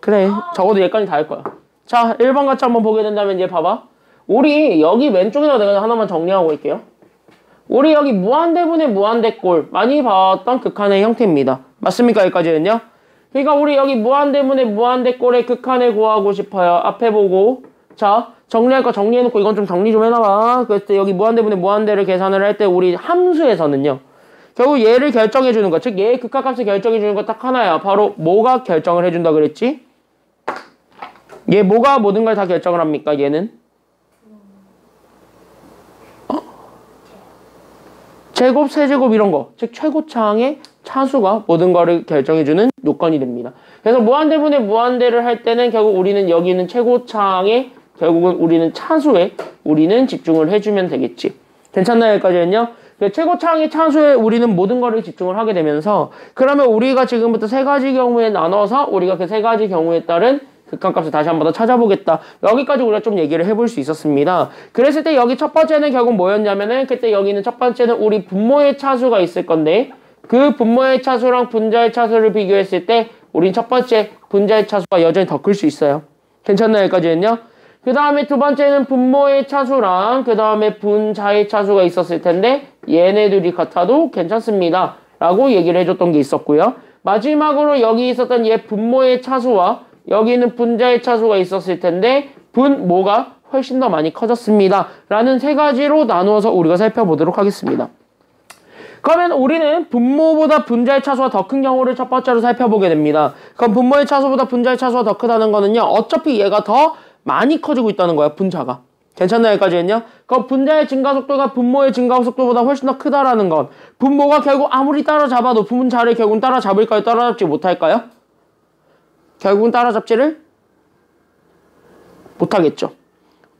그래. 적어도 얘까지 다 할 거야. 자, 1번 같이 한번 보게 된다면 얘 봐봐. 우리 여기 왼쪽에다 내가 하나만 정리하고 있게요. 우리 여기 무한대분의 무한대꼴 많이 봤던 극한의 형태입니다. 맞습니까? 여기까지는요? 그러니까 우리 여기 무한대분의 무한대꼴의 극한을 구하고 싶어요. 앞에 보고. 자, 정리할 거 정리해놓고 이건 좀 정리 좀 해놔봐. 그래서 여기 무한대분의 무한대를 계산을 할 때 우리 함수에서는요. 결국 얘를 결정해주는 거, 즉 얘의 극한값을 결정해주는 거 딱 하나야. 바로 뭐가 결정을 해준다 그랬지? 얘 뭐가 모든 걸 다 결정을 합니까? 얘는? 제곱, 세제곱 이런 거, 즉 최고차항의 차수가 모든 거를 결정해주는 요건이 됩니다. 그래서 무한대분의 무한대를 할 때는 결국 우리는 여기 있는 최고차항의 결국은 우리는 차수에 우리는 집중을 해주면 되겠지. 괜찮나요? 여기까지는요? 최고차항의 차수에 우리는 모든 거를 집중을 하게 되면서 그러면 우리가 지금부터 세 가지 경우에 나눠서 우리가 그 세 가지 경우에 따른 극한값을 다시 한 번 더 찾아보겠다. 여기까지 우리가 좀 얘기를 해볼 수 있었습니다. 그랬을 때 여기 첫 번째는 결국 뭐였냐면은 그때 여기는 첫 번째는 우리 분모의 차수가 있을 건데 그 분모의 차수랑 분자의 차수를 비교했을 때 우린 첫 번째 분자의 차수가 여전히 더 클 수 있어요. 괜찮나요? 여기까지는요? 그 다음에 두 번째는 분모의 차수랑 그 다음에 분자의 차수가 있었을 텐데 얘네들이 같아도 괜찮습니다. 라고 얘기를 해줬던 게 있었고요. 마지막으로 여기 있었던 얘 분모의 차수와 여기는 분자의 차수가 있었을 텐데 분모가 훨씬 더 많이 커졌습니다. 라는 세 가지로 나누어서 우리가 살펴보도록 하겠습니다. 그러면 우리는 분모보다 분자의 차수가 더 큰 경우를 첫 번째로 살펴보게 됩니다. 그럼 분모의 차수보다 분자의 차수가 더 크다는 거는요. 어차피 얘가 더 많이 커지고 있다는 거야. 분자가. 괜찮나요? 여기까지는요? 그럼 분자의 증가 속도가 분모의 증가 속도보다 훨씬 더 크다라는 건 분모가 결국 아무리 따라잡아도 분자를 결국은 따라잡을까요? 따라잡지 못할까요? 결국은 따라잡지를 못하겠죠.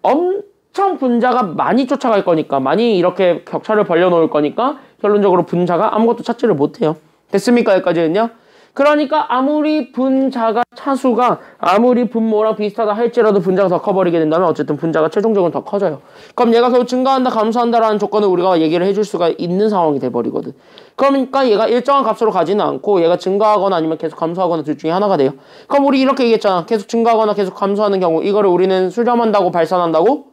엄청 분자가 많이 쫓아갈 거니까 많이 이렇게 격차를 벌려놓을 거니까 결론적으로 분자가 아무것도 찾지를 못해요. 됐습니까? 여기까지는요? 그러니까 아무리 분자가 차수가 아무리 분모랑 비슷하다 할지라도 분자가 더 커버리게 된다면 어쨌든 분자가 최종적으로 더 커져요. 그럼 얘가 결국 증가한다 감소한다라는 조건을 우리가 얘기를 해줄 수가 있는 상황이 돼버리거든. 그러니까 얘가 일정한 값으로 가지는 않고 얘가 증가하거나 아니면 계속 감소하거나 둘 중에 하나가 돼요. 그럼 우리 이렇게 얘기했잖아. 계속 증가하거나 계속 감소하는 경우 이거를 우리는 수렴한다고 발산한다고?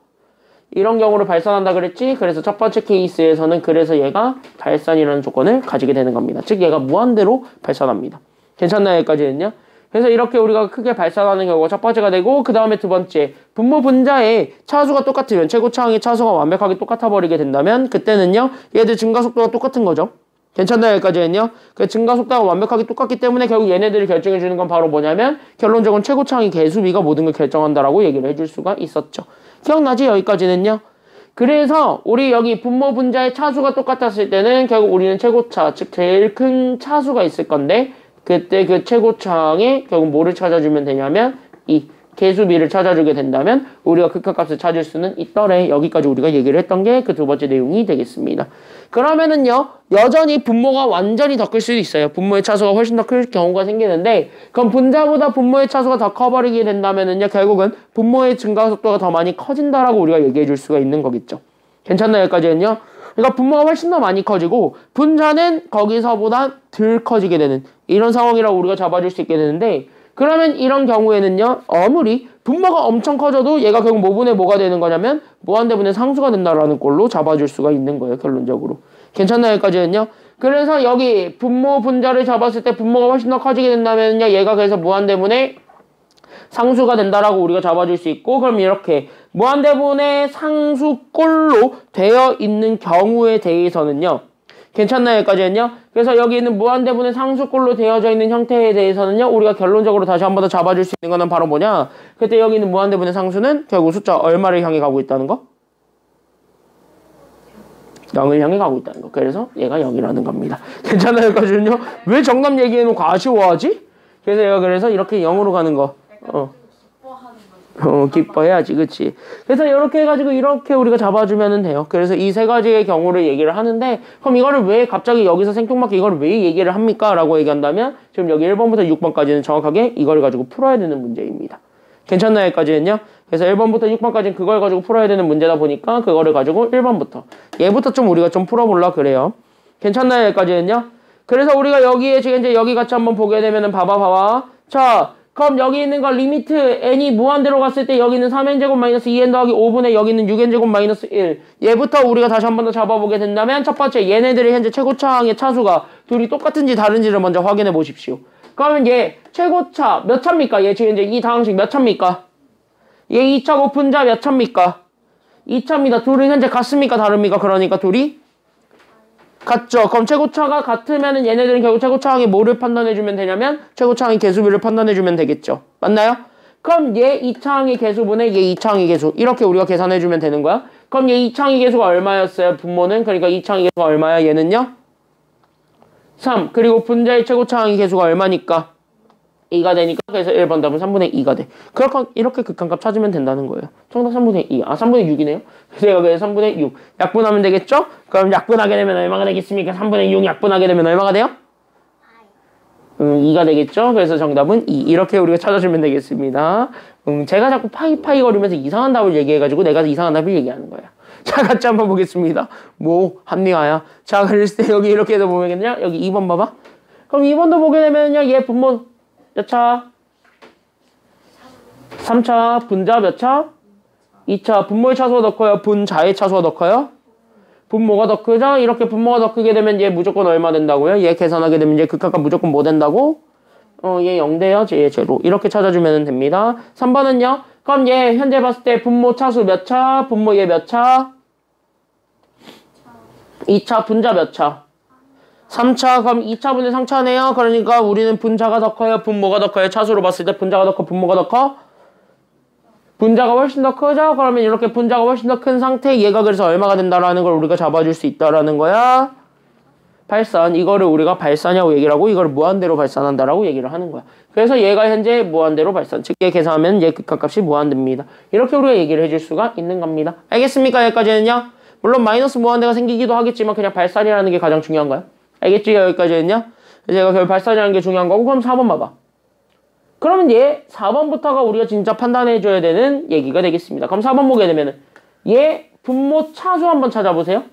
이런 경우를 발산한다 그랬지. 그래서 첫 번째 케이스에서는 그래서 얘가 발산이라는 조건을 가지게 되는 겁니다. 즉 얘가 무한대로 발산합니다. 괜찮나요? 여기까지는요? 그래서 이렇게 우리가 크게 발산하는 경우가 첫 번째가 되고 그 다음에 두 번째 분모 분자의 차수가 똑같으면 최고차항의 차수가 완벽하게 똑같아 버리게 된다면 그때는요 얘들 증가 속도가 똑같은 거죠. 괜찮나요? 여기까지는요? 그 증가 속도가 완벽하게 똑같기 때문에 결국 얘네들이 결정해 주는 건 바로 뭐냐면 결론적으로 최고차항의 개수비가 모든 걸 결정한다라고 얘기를 해줄 수가 있었죠. 기억나지? 여기까지는요? 그래서 우리 여기 분모 분자의 차수가 똑같았을 때는 결국 우리는 최고차 즉 제일 큰 차수가 있을 건데 그때 그 최고차항에 결국 뭐를 찾아주면 되냐면 이 개수비를 찾아주게 된다면 우리가 극한값을 찾을 수는 있더래. 여기까지 우리가 얘기를 했던 게 그 두 번째 내용이 되겠습니다. 그러면은요 여전히 분모가 완전히 더 클 수도 있어요. 분모의 차수가 훨씬 더 클 경우가 생기는데 그럼 분자보다 분모의 차수가 더 커버리게 된다면은요 결국은 분모의 증가 속도가 더 많이 커진다라고 우리가 얘기해 줄 수가 있는 거겠죠. 괜찮나요? 여기까지는요? 그러니까 분모가 훨씬 더 많이 커지고 분자는 거기서보다 덜 커지게 되는 이런 상황이라고 우리가 잡아줄 수 있게 되는데, 그러면 이런 경우에는요, 아무리 분모가 엄청 커져도 얘가 결국 뭐분의 뭐가 되는 거냐면 무한대분의 상수가 된다라는 걸로 잡아줄 수가 있는 거예요, 결론적으로. 괜찮나요, 여기까지는요? 그래서 여기 분모 분자를 잡았을 때 분모가 훨씬 더 커지게 된다면요, 얘가 그래서 무한대분의 상수가 된다라고 우리가 잡아줄 수 있고, 그럼 이렇게 무한대분의 상수꼴로 되어 있는 경우에 대해서는요, 괜찮나요, 여기까지는요? 그래서 여기 있는 무한대분의 상수꼴로 되어져 있는 형태에 대해서는요, 우리가 결론적으로 다시 한 번 더 잡아줄 수 있는 거는 바로 뭐냐? 그때 여기 있는 무한대분의 상수는 결국 숫자 얼마를 향해 가고 있다는 거? 0을 향해 가고 있다는 거. 그래서 얘가 0이라는 겁니다. 괜찮아요, 여기까지는요? 왜 정답 얘기해놓고 아쉬워하지? 그래서 얘가 그래서 이렇게 0으로 가는 거. 기뻐해야지, 그치? 그래서 이렇게 해가지고 이렇게 우리가 잡아주면 돼요. 그래서 이 세 가지의 경우를 얘기를 하는데, 그럼 이거를 왜 갑자기 여기서 생뚱맞게 이걸 왜 얘기를 합니까? 라고 얘기한다면, 지금 여기 1번부터 6번까지는 정확하게 이걸 가지고 풀어야 되는 문제입니다. 괜찮나요, 여기까지는요? 그래서 1번부터 6번까지는 그걸 가지고 풀어야 되는 문제다 보니까 그거를 가지고 1번부터 얘부터 좀 우리가 좀 풀어볼라 그래요. 괜찮나요, 여기까지는요? 그래서 우리가 여기에 지금 이제 여기 같이 한번 보게 되면은 봐봐. 자, 그럼 여기 있는 거 리미트 n이 무한대로 갔을 때 여기 있는 3n제곱 마이너스 2n 더하기 5분의 여기 있는 6n제곱 마이너스 1, 얘부터 우리가 다시 한 번 더 잡아보게 된다면, 첫 번째 얘네들의 현재 최고차항의 차수가 둘이 똑같은지 다른지를 먼저 확인해 보십시오. 그러면 얘 최고차 몇 차입니까? 얘 지금 이제 이 다항식 몇 차입니까? 얘 2차고 분자 몇 차입니까? 2차입니다. 둘이 현재 같습니까? 다릅니까? 그러니까 둘이 같죠. 그럼 최고차가 같으면은 얘네들은 결국 최고차항이 뭐를 판단해주면 되냐면 최고차항의 개수비를 판단해주면 되겠죠. 맞나요? 그럼 얘 2차항의 개수분의 얘 2차항의 개수, 이렇게 우리가 계산해주면 되는 거야. 그럼 얘 2차항의 개수가 얼마였어요? 분모는. 그러니까 2차항의 개수가 얼마야? 얘는요? 3. 그리고 분자의 최고차항의 개수가 얼마니까? 2가 되니까, 그래서 1번 답은 3분의 2가 돼. 그렇게 이렇게 극한값 찾으면 된다는 거예요. 정답 3분의 2. 3분의 6이네요. 그래서 그래서 3분의 6. 약분하면 되겠죠? 그럼 약분하게 되면 얼마가 되겠습니까? 3분의 6 약분하게 되면 얼마가 돼요? 2가 되겠죠? 그래서 정답은 2. 이렇게 우리가 찾아주면 되겠습니다. 제가 자꾸 파이 거리면서 이상한 답을 얘기해가지고 내가 이상한 답을 얘기하는 거예요. 자, 같이 한번 보겠습니다. 뭐 합리화야. 자, 그랬을 때 여기 이렇게 해서 보면요, 여기 2번 봐봐. 그럼 2번도 보게 되면요, 얘 분모 몇 차? 3차. 분자 몇 차? 2차. 분모의 차수가 더 커요? 분자의 차수가 더 커요? 분모가 더 크죠? 이렇게 분모가 더 크게 되면 얘 무조건 얼마 된다고요? 얘 계산하게 되면 얘 극한값 무조건 뭐 된다고? 얘 0 돼요? 얘 제로. 이렇게 찾아주면 됩니다. 3번은요? 그럼 얘 현재 봤을 때 분모 차수 몇 차? 분모 얘 몇 차? 2차. 분자 몇 차? 3차. 그럼 2차분의 상차네요. 그러니까 우리는 분자가 더 커요? 분모가 더 커요? 차수로 봤을 때 분자가 더 커? 분모가 더 커? 분자가 훨씬 더 크죠? 그러면 이렇게 분자가 훨씬 더 큰 상태, 얘가 그래서 얼마가 된다라는 걸 우리가 잡아줄 수 있다라는 거야. 발산. 이거를 우리가 발산이라고 얘기를 하고, 이거를 무한대로 발산한다라고 얘기를 하는 거야. 그래서 얘가 현재 무한대로 발산. 즉, 얘 계산하면 얘 극한값이 무한대입니다. 이렇게 우리가 얘기를 해줄 수가 있는 겁니다. 알겠습니까? 여기까지는요? 물론 마이너스 무한대가 생기기도 하겠지만 그냥 발산이라는 게 가장 중요한가요? 알겠죠? 여기까지는요? 제가 결국 발산이라는 게 중요한 거고, 그럼 4번 봐봐. 그러면 얘 4번부터가 우리가 진짜 판단해줘야 되는 얘기가 되겠습니다. 그럼 4번 보게 되면은 얘 분모 차수 한번 찾아보세요.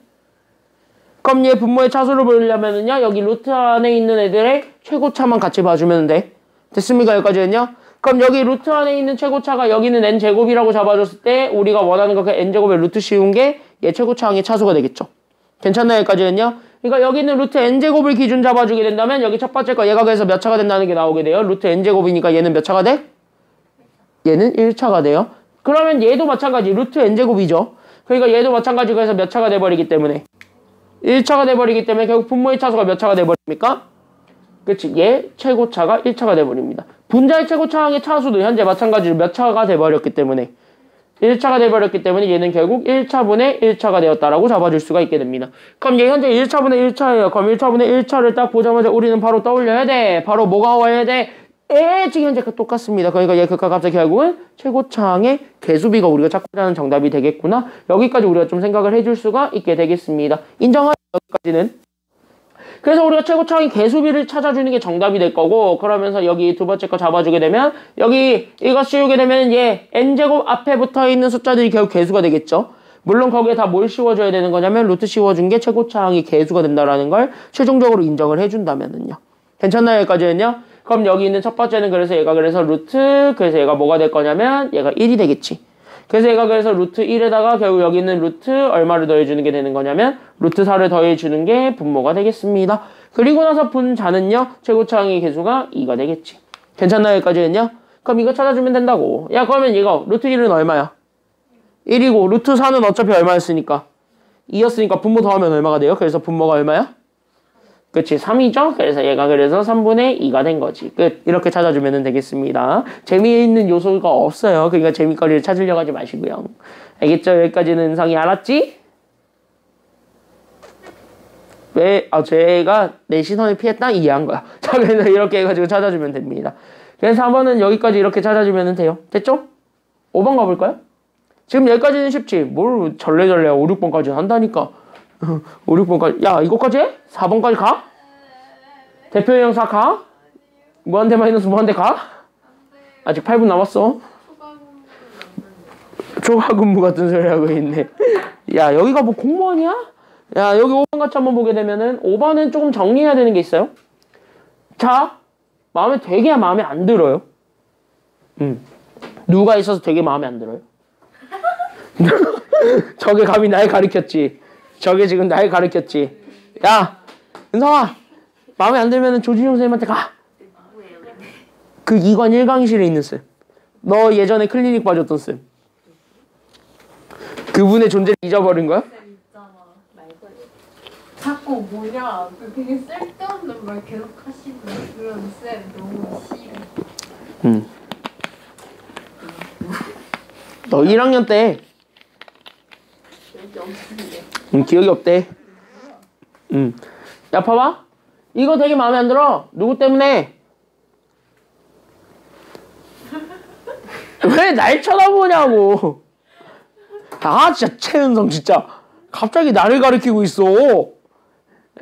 그럼 얘 분모의 차수를 보려면은요, 여기 루트 안에 있는 애들의 최고차만 같이 봐주면 돼. 됐습니까? 여기까지는요? 그럼 여기 루트 안에 있는 최고차가 여기는 n제곱이라고 잡아줬을 때 우리가 원하는 거 그 n제곱의 루트 씌운 게 얘 최고차항의 차수가 되겠죠. 괜찮나요? 여기까지는요? 그러니까 여기 있는 루트 n제곱을 기준 잡아주게 된다면 여기 첫 번째 거 얘가 그래서 몇 차가 된다는 게 나오게 돼요. 루트 n제곱이니까 얘는 몇 차가 돼? 얘는 1차가 돼요. 그러면 얘도 마찬가지 루트 n제곱이죠. 그러니까 얘도 마찬가지. 그래서 몇 차가 돼버리기 때문에 1차가 돼버리기 때문에 결국 분모의 차수가 몇 차가 돼버립니까? 그치? 얘 최고차가 1차가 돼버립니다. 분자의 최고차항의 차수도 현재 마찬가지로 몇 차가 돼버렸기 때문에 1차가 돼버렸기 때문에 얘는 결국 1차분의 1차가 되었다라고 잡아줄 수가 있게 됩니다. 그럼 얘 현재 1차분의 1차예요. 그럼 1차분의 1차를 딱 보자마자 우리는 바로 떠올려야 돼. 바로 뭐가 와야 돼? 지금 현재 똑같습니다. 그러니까 얘 극한값의 결국은 최고차항의 개수비가 우리가 찾고자 하는 정답이 되겠구나. 여기까지 우리가 좀 생각을 해줄 수가 있게 되겠습니다. 인정하죠? 여기까지는. 그래서 우리가 최고차항의 개수비를 찾아주는 게 정답이 될 거고, 그러면서 여기 두 번째 거 잡아주게 되면 여기 이거 씌우게 되면 얘 n제곱 앞에 붙어있는 숫자들이 결국 개수가 되겠죠. 물론 거기에 다 뭘 씌워줘야 되는 거냐면 루트 씌워준 게 최고차항이 개수가 된다라는 걸 최종적으로 인정을 해준다면은요. 괜찮나요? 여기까지는요? 그럼 여기 있는 첫 번째는 그래서 얘가 그래서 루트 그래서 얘가 뭐가 될 거냐면 얘가 1이 되겠지. 그래서 얘가 그래서 루트 1에다가 결국 여기 있는 루트 얼마를 더해주는 게 되는 거냐면 루트 4를 더해주는 게 분모가 되겠습니다. 그리고 나서 분자는요. 최고차항의 개수가 2가 되겠지. 괜찮나요? 여기까지는요? 그럼 이거 찾아주면 된다고. 야 그러면 이거 루트 1은 얼마야? 1이고 루트 4는 어차피 얼마였으니까 2였으니까 분모 더하면 얼마가 돼요? 그래서 분모가 얼마야? 그치 3이죠? 그래서 얘가 그래서 3분의 2가 된 거지. 끝. 이렇게 찾아주면 되겠습니다. 재미있는 요소가 없어요. 그러니까 재미거리를 찾으려고 하지 마시고요. 알겠죠? 여기까지는 은성이 알았지? 왜? 제가 내 시선을 피했다? 이해한 거야. 자, 그래서 이렇게 해가지고 찾아주면 됩니다. 그래서 4번은 여기까지 이렇게 찾아주면 돼요. 됐죠? 5번 가볼까요? 지금 여기까지는 쉽지. 뭘 절레절레 5, 6번까지 한다니까. 5, 6번까지. 야, 이거까지 해? 4번까지 가? 대표 형사 가? 무한대 마이너스 무한대 가? 아직 8분 남았어. 초과 근무 같은 소리 하고 있네. 야, 여기가 뭐 공무원이야? 야, 여기 5번 같이 한번 보게 되면은 5번은 조금 정리해야 되는 게 있어요. 자, 되게 마음에 안 들어요. 누가 있어서 되게 마음에 안 들어요? 저게 감히 날 가리켰지. 저게 지금 날 가리켰지. 야, 은성아, 마음에 안 들면은 조진용 선생님한테 가. 그 2관 1강의실에 있는 쌤. 너 예전에 클리닉 봐줬던 쌤. 그분의 존재를 잊어버린 거야? 자꾸 뭐냐 되게 쓸데없는 말 계속 하시는 그런 쌤 너무 싫어. 너 1학년 때 기억이 없대. 야 봐봐. 이거 되게 마음에 안 들어. 누구 때문에? 왜 날 쳐다보냐고. 아 진짜 최은성 진짜 갑자기 나를 가리키고 있어.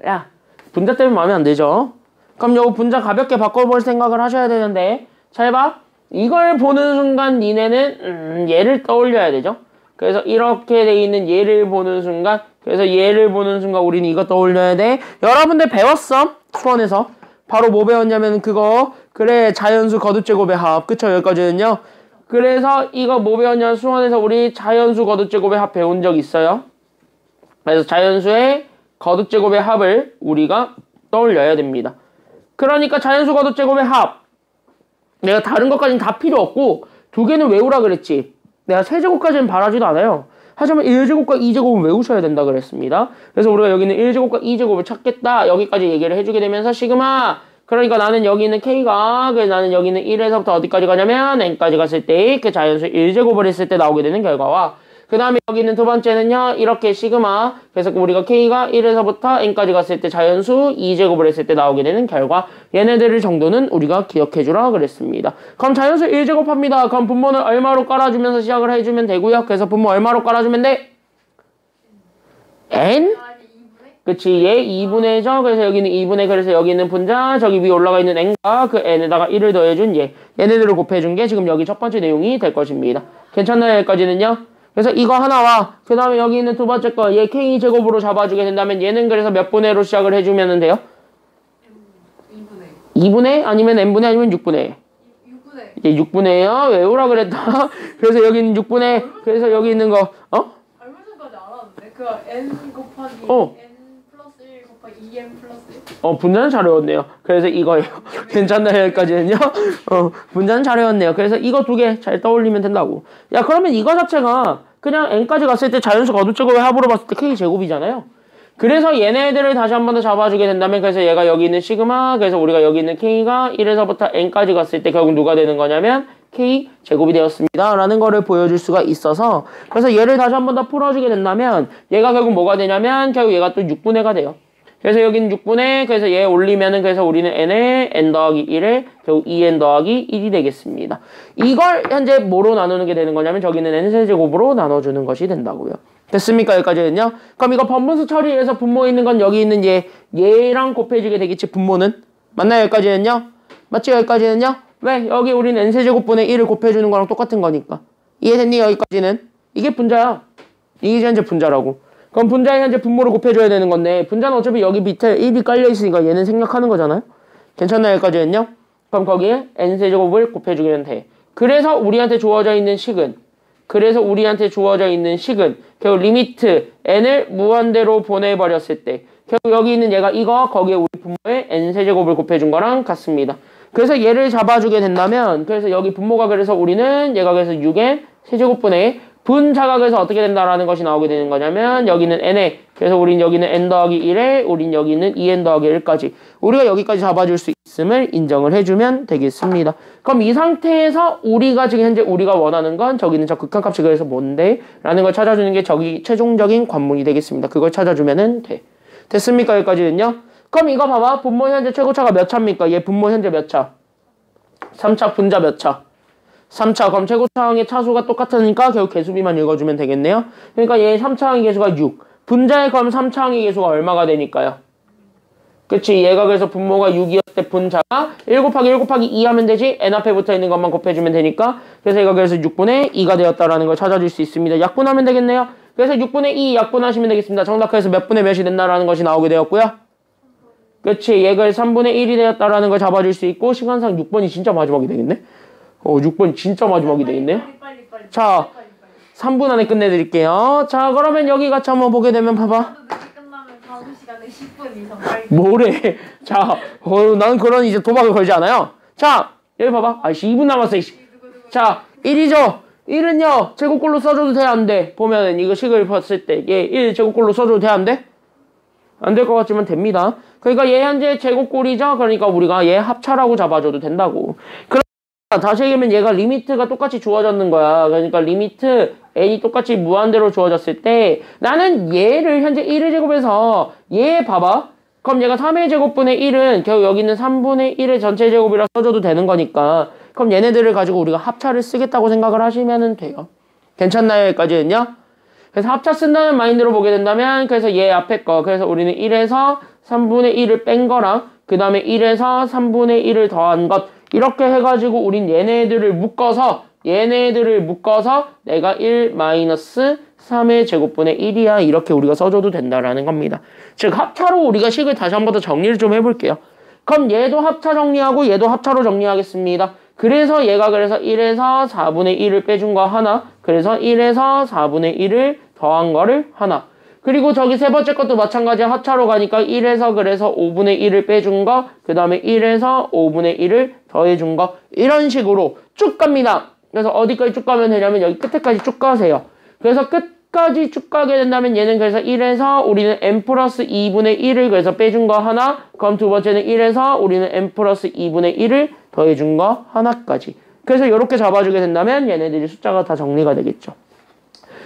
야 분자 때문에 마음에 안 들죠? 그럼 요거 분자 가볍게 바꿔볼 생각을 하셔야 되는데 잘 봐. 이걸 보는 순간 니네는 얘를 떠올려야 되죠. 그래서 이렇게 돼 있는 얘를 보는 순간 우리는 이거 떠올려야 돼. 여러분들 배웠어? 수원에서 바로 뭐 배웠냐면 그거 그래 자연수 거듭제곱의 합. 그쵸? 여기까지는요. 그래서 이거 뭐 배웠냐면 수원에서 우리 자연수 거듭제곱의 합 배운 적 있어요. 그래서 자연수의 거듭제곱의 합을 우리가 떠올려야 됩니다. 그러니까 자연수 거듭제곱의 합 내가 다른 것까지는 다 필요 없고 두 개는 외우라 그랬지. 내가 세제곱까지는 바라지도 않아요. 하지만 1제곱과 2제곱은 외우셔야 된다 그랬습니다. 그래서 우리가 여기는 1제곱과 2제곱을 찾겠다. 여기까지 얘기를 해주게 되면서 시그마 그러니까 나는 여기 있는 K가 나는 여기 있는 1에서부터 어디까지 가냐면 N까지 갔을 때 그 자연수 1제곱을 했을 때 나오게 되는 결과와 그 다음에 여기 있는 두 번째는요. 이렇게 시그마 그래서 우리가 K가 1에서부터 N까지 갔을 때 자연수 2제곱을 했을 때 나오게 되는 결과 얘네들을 정도는 우리가 기억해주라 그랬습니다. 그럼 자연수 1제곱 합니다. 그럼 분모는 얼마로 깔아주면서 시작을 해주면 되고요. 그래서 분모 얼마로 깔아주면 돼? N? 그치 얘 2분의 죠. 그래서 여기는 2분의 그래서 여기 있는 분자 저기 위에 올라가 있는 N과 그 N에다가 1을 더해준 얘네들을 곱해준 게 지금 여기 첫 번째 내용이 될 것입니다. 괜찮나요? 여기까지는요? 그래서 이거 하나와 그 다음에 여기 있는 두 번째 거 얘 K제곱으로 잡아주게 된다면 얘는 그래서 몇 분의로 시작을 해주면 돼요? 2분의 2분의? 아니면 N분의 아니면 6분의? 6분의 이제 6분의요? 외우라 그랬다. 그래서 여기 있는 6분의 그래서 여기 있는 거 얼마 전까지 알았는데 그 N 곱하기 N 플러스 1 곱하기 2N 플러스 1 분자는 잘 외웠네요. 그래서 이거예요. 괜찮나요? 여기까지는요? 분자는 잘 외웠네요. 그래서 이거 두 개 잘 떠올리면 된다고. 야 그러면 이거 자체가 그냥 N까지 갔을 때 자연수 거듭제곱의 합으로 봤을 때 K제곱이잖아요. 그래서 얘네들을 다시 한 번 더 잡아주게 된다면 그래서 얘가 여기 있는 시그마 그래서 우리가 여기 있는 K가 1에서부터 N까지 갔을 때 결국 누가 되는 거냐면 K제곱이 되었습니다. 라는 거를 보여줄 수가 있어서 그래서 얘를 다시 한 번 더 풀어주게 된다면 얘가 결국 뭐가 되냐면 결국 얘가 또 6분의가 돼요. 그래서 여기는 6분의 그래서 얘 올리면은 그래서 우리는 n에 n 더하기 1에 결국 2n 더하기 1이 되겠습니다. 이걸 현재 뭐로 나누는 게 되는 거냐면 저기는 n세제곱으로 나눠주는 것이 된다고요. 됐습니까? 여기까지는요. 그럼 이거 번분수 처리해서 분모 있는 건 여기 있는 얘랑 곱해지게 되겠지 분모는. 맞나요? 여기까지는요. 맞지? 여기까지는요. 왜? 여기 우리는 n세제곱분의 1을 곱해주는 거랑 똑같은 거니까. 이해됐니? 여기까지는. 이게 분자야. 이게 현재 분자라고. 그럼 분자에 현재 분모를 곱해줘야 되는 건데 분자는 어차피 여기 밑에 1이 깔려있으니까 얘는 생략하는 거잖아요. 괜찮나요? 여기까지는요? 그럼 거기에 n세제곱을 곱해주면 돼. 그래서 우리한테 주어져 있는 식은 결국 리미트 n을 무한대로 보내버렸을 때 결국 여기 있는 얘가 이거 거기에 우리 분모에 n세제곱을 곱해준 거랑 같습니다. 그래서 얘를 잡아주게 된다면 그래서 여기 분모가 그래서 우리는 얘가 그래서 6의 세제곱분의 분자가 그래서 어떻게 된다라는 것이 나오게 되는 거냐면 여기는 n에 그래서 우린 여기는 n 더하기 1에 우린 여기는 2n 더하기 1까지 우리가 여기까지 잡아줄 수 있음을 인정을 해주면 되겠습니다. 그럼 이 상태에서 우리가 지금 현재 우리가 원하는 건 저기는 저 극한값이 그래서 뭔데? 라는 걸 찾아주는 게 저기 최종적인 관문이 되겠습니다. 그걸 찾아주면은 돼. 됐습니까? 여기까지는요? 그럼 이거 봐봐. 분모 현재 최고차가 몇 차입니까? 얘 분모 현재 몇 차? 3차 분자 몇 차? 3차. 그럼 최고차항의 차수가 똑같으니까 결국 개수비만 읽어주면 되겠네요. 그러니까 얘 3차항의 개수가 6. 분자의 그럼 3차항의 개수가 얼마가 되니까요? 그치? 얘가 그래서 분모가 6이었을 때 분자가 1 곱하기 1 곱하기 2 하면 되지? n 앞에 붙어있는 것만 곱해주면 되니까 그래서 얘가 그래서 6분의 2가 되었다라는 걸 찾아줄 수 있습니다. 약분하면 되겠네요. 그래서 6분의 2 약분하시면 되겠습니다. 정답해서 몇 분의 몇이 된다라는 것이 나오게 되었고요. 그치? 얘가 3분의 1이 되었다라는 걸 잡아줄 수 있고 시간상 6번이 진짜 마지막이 되겠네? 6번 진짜 마지막이 되겠네요. 자, 3분 안에 끝내드릴게요. 자, 그러면 여기 같이 한번 보게 되면 봐봐. 끝나면 다음 시간에 10분 이상 빨리. 뭐래? 자, 나는 그런 이제 도박을 걸지 않아요. 자, 여기 봐봐. 아이씨, 2분 남았어. 이씨. 자, 1이죠. 1은요, 제곱꼴로 써줘도 돼, 안 돼? 보면은 이거 식을 봤을 때, 얘 1 제곱꼴로 써줘도 돼, 안 돼? 안 될 것 같지만 됩니다. 그러니까 얘 현재 제곱꼴이죠? 그러니까 우리가 얘 합차라고 잡아줘도 된다고. 다시 얘기하면 얘가 리미트가 똑같이 주어졌는 거야. 그러니까 리미트 n이 똑같이 무한대로 주어졌을 때 나는 얘를 현재 1의 제곱에서 얘 봐봐. 그럼 얘가 3의 제곱분의 1은 결국 여기 있는 3분의 1의 전체 제곱이라 써줘도 되는 거니까 그럼 얘네들을 가지고 우리가 합차를 쓰겠다고 생각을 하시면 돼요. 괜찮나요? 여기까지는요? 그래서 합차 쓴다는 마인드로 보게 된다면 그래서 얘 앞에 거 그래서 우리는 1에서 3분의 1을 뺀 거랑 그 다음에 1에서 3분의 1을 더한 것 이렇게 해가지고 우린 얘네들을 묶어서 내가 1 마이너스 3의 제곱분의 1이야 이렇게 우리가 써줘도 된다라는 겁니다. 즉 합차로 우리가 식을 다시 한 번 더 정리를 좀 해볼게요. 그럼 얘도 합차 정리하고 얘도 합차로 정리하겠습니다. 그래서 얘가 그래서 1에서 4분의 1을 빼준 거 하나 그래서 1에서 4분의 1을 더한 거를 하나 그리고 저기 세 번째 것도 마찬가지야. 합차로 가니까 1에서 그래서 5분의 1을 빼준 거 그 다음에 1에서 5분의 1을 더해준 거 이런 식으로 쭉 갑니다. 그래서 어디까지 쭉 가면 되냐면 여기 끝에까지 쭉 가세요. 그래서 끝까지 쭉 가게 된다면 얘는 그래서 1에서 우리는 n 플러스 2분의 1을 그래서 빼준 거 하나 그럼 두 번째는 1에서 우리는 n 플러스 2분의 1을 더해준 거 하나까지 그래서 이렇게 잡아주게 된다면 얘네들이 숫자가 다 정리가 되겠죠.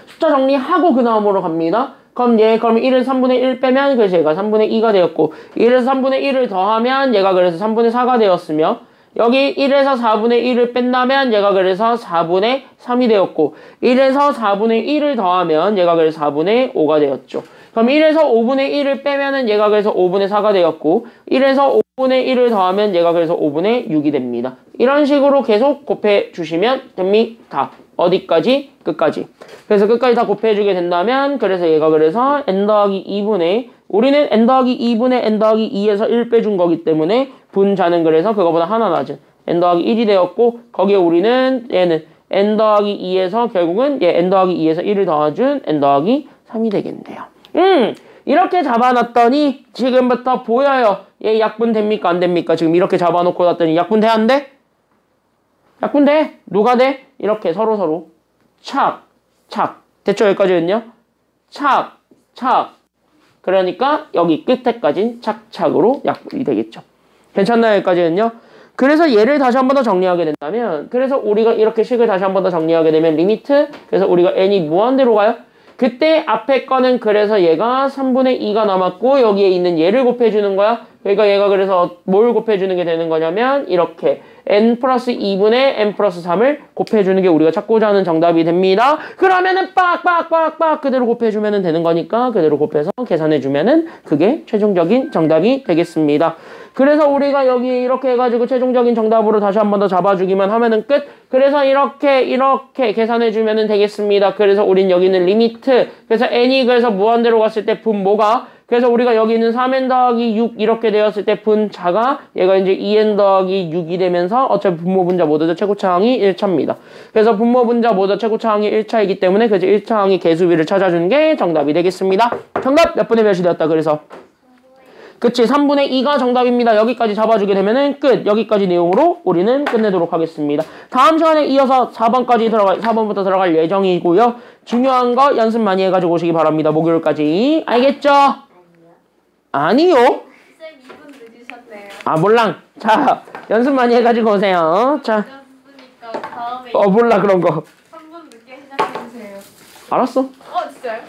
숫자 정리하고 그 다음으로 갑니다. 그럼 1을 3분의 1 빼면 그래서 얘가 3분의 2가 되었고 1에서 3분의 1을 더하면 얘가 그래서 3분의 4가 되었으며 여기 1에서 4분의 1을 뺀다면 얘가 그래서 4분의 3이 되었고 1에서 4분의 1을 더하면 얘가 그래서 4분의 5가 되었죠. 그럼 1에서 5분의 1을 빼면은 얘가 그래서 5분의 4가 되었고 1에서 5분의 1을 더하면 얘가 그래서 5분의 6이 됩니다. 이런 식으로 계속 곱해 주시면 됩니다. 어디까지? 끝까지. 그래서 끝까지 다 곱해주게 된다면 그래서 얘가 그래서 n 더하기 2분의 우리는 n 더하기 2분의 n 더하기 2에서 1 빼준 거기 때문에 분자는 그래서 그거보다 하나 낮은 n 더하기 1이 되었고 거기에 우리는 얘는 n 더하기 2에서 결국은 얘 n 더하기 2에서 1을 더해준 n 더하기 3이 되겠네요. 이렇게 잡아놨더니 지금부터 보여요. 얘 약분 됩니까? 안 됩니까? 지금 이렇게 잡아놓고 놨더니 약분 돼? 안 돼? 약분 돼? 누가 돼? 이렇게 서로 착 됐죠? 여기까지는요? 착 그러니까 여기 끝에까진 착착으로 약분이 되겠죠. 괜찮나요? 여기까지는요? 그래서 얘를 다시 한 번 더 정리하게 된다면 그래서 우리가 이렇게 식을 다시 한 번 더 정리하게 되면 리미트 그래서 우리가 n이 무한대로 가요. 그때 앞에 거는 그래서 얘가 3분의 2가 남았고 여기에 있는 얘를 곱해주는 거야. 그러니까 얘가 그래서 뭘 곱해주는 게 되는 거냐면 이렇게 n 플러스 2분의 n 플러스 3을 곱해주는 게 우리가 찾고자 하는 정답이 됩니다. 그러면은 빡 그대로 곱해주면 되는 거니까 그대로 곱해서 계산해주면은 그게 최종적인 정답이 되겠습니다. 그래서 우리가 여기 이렇게 해가지고 최종적인 정답으로 다시 한 번 더 잡아주기만 하면은 끝. 그래서 이렇게 계산해주면은 되겠습니다. 그래서 우린 여기는 리미트. 그래서 n이 그래서 무한대로 갔을 때 분모가 그래서 우리가 여기 있는 3n 더하기 6 이렇게 되었을 때 분자가 얘가 이제 2n 더하기 6이 되면서 어차피 분모 분자 모두 최고차항이 1차입니다. 그래서 분모 분자 모두 최고차항이 1차이기 때문에 그래서 1차항이 개수비를 찾아주는 게 정답이 되겠습니다. 정답 몇 분의 몇이 되었다 그래서 그치 3분의 2가 정답입니다. 여기까지 잡아주게 되면은 끝. 여기까지 내용으로 우리는 끝내도록 하겠습니다. 다음 시간에 이어서 4번부터 들어갈 예정이고요. 중요한 거 연습 많이 해가지고 오시기 바랍니다. 목요일까지. 알겠죠? 아니요. 쌤 2분 늦으셨네요. 아 몰랑. 자 연습 많이 해가지고 오세요. 자. 늦었으니까 다음에 몰라 그런 거. 3분 늦게 시작해주세요. 알았어. 진짜요?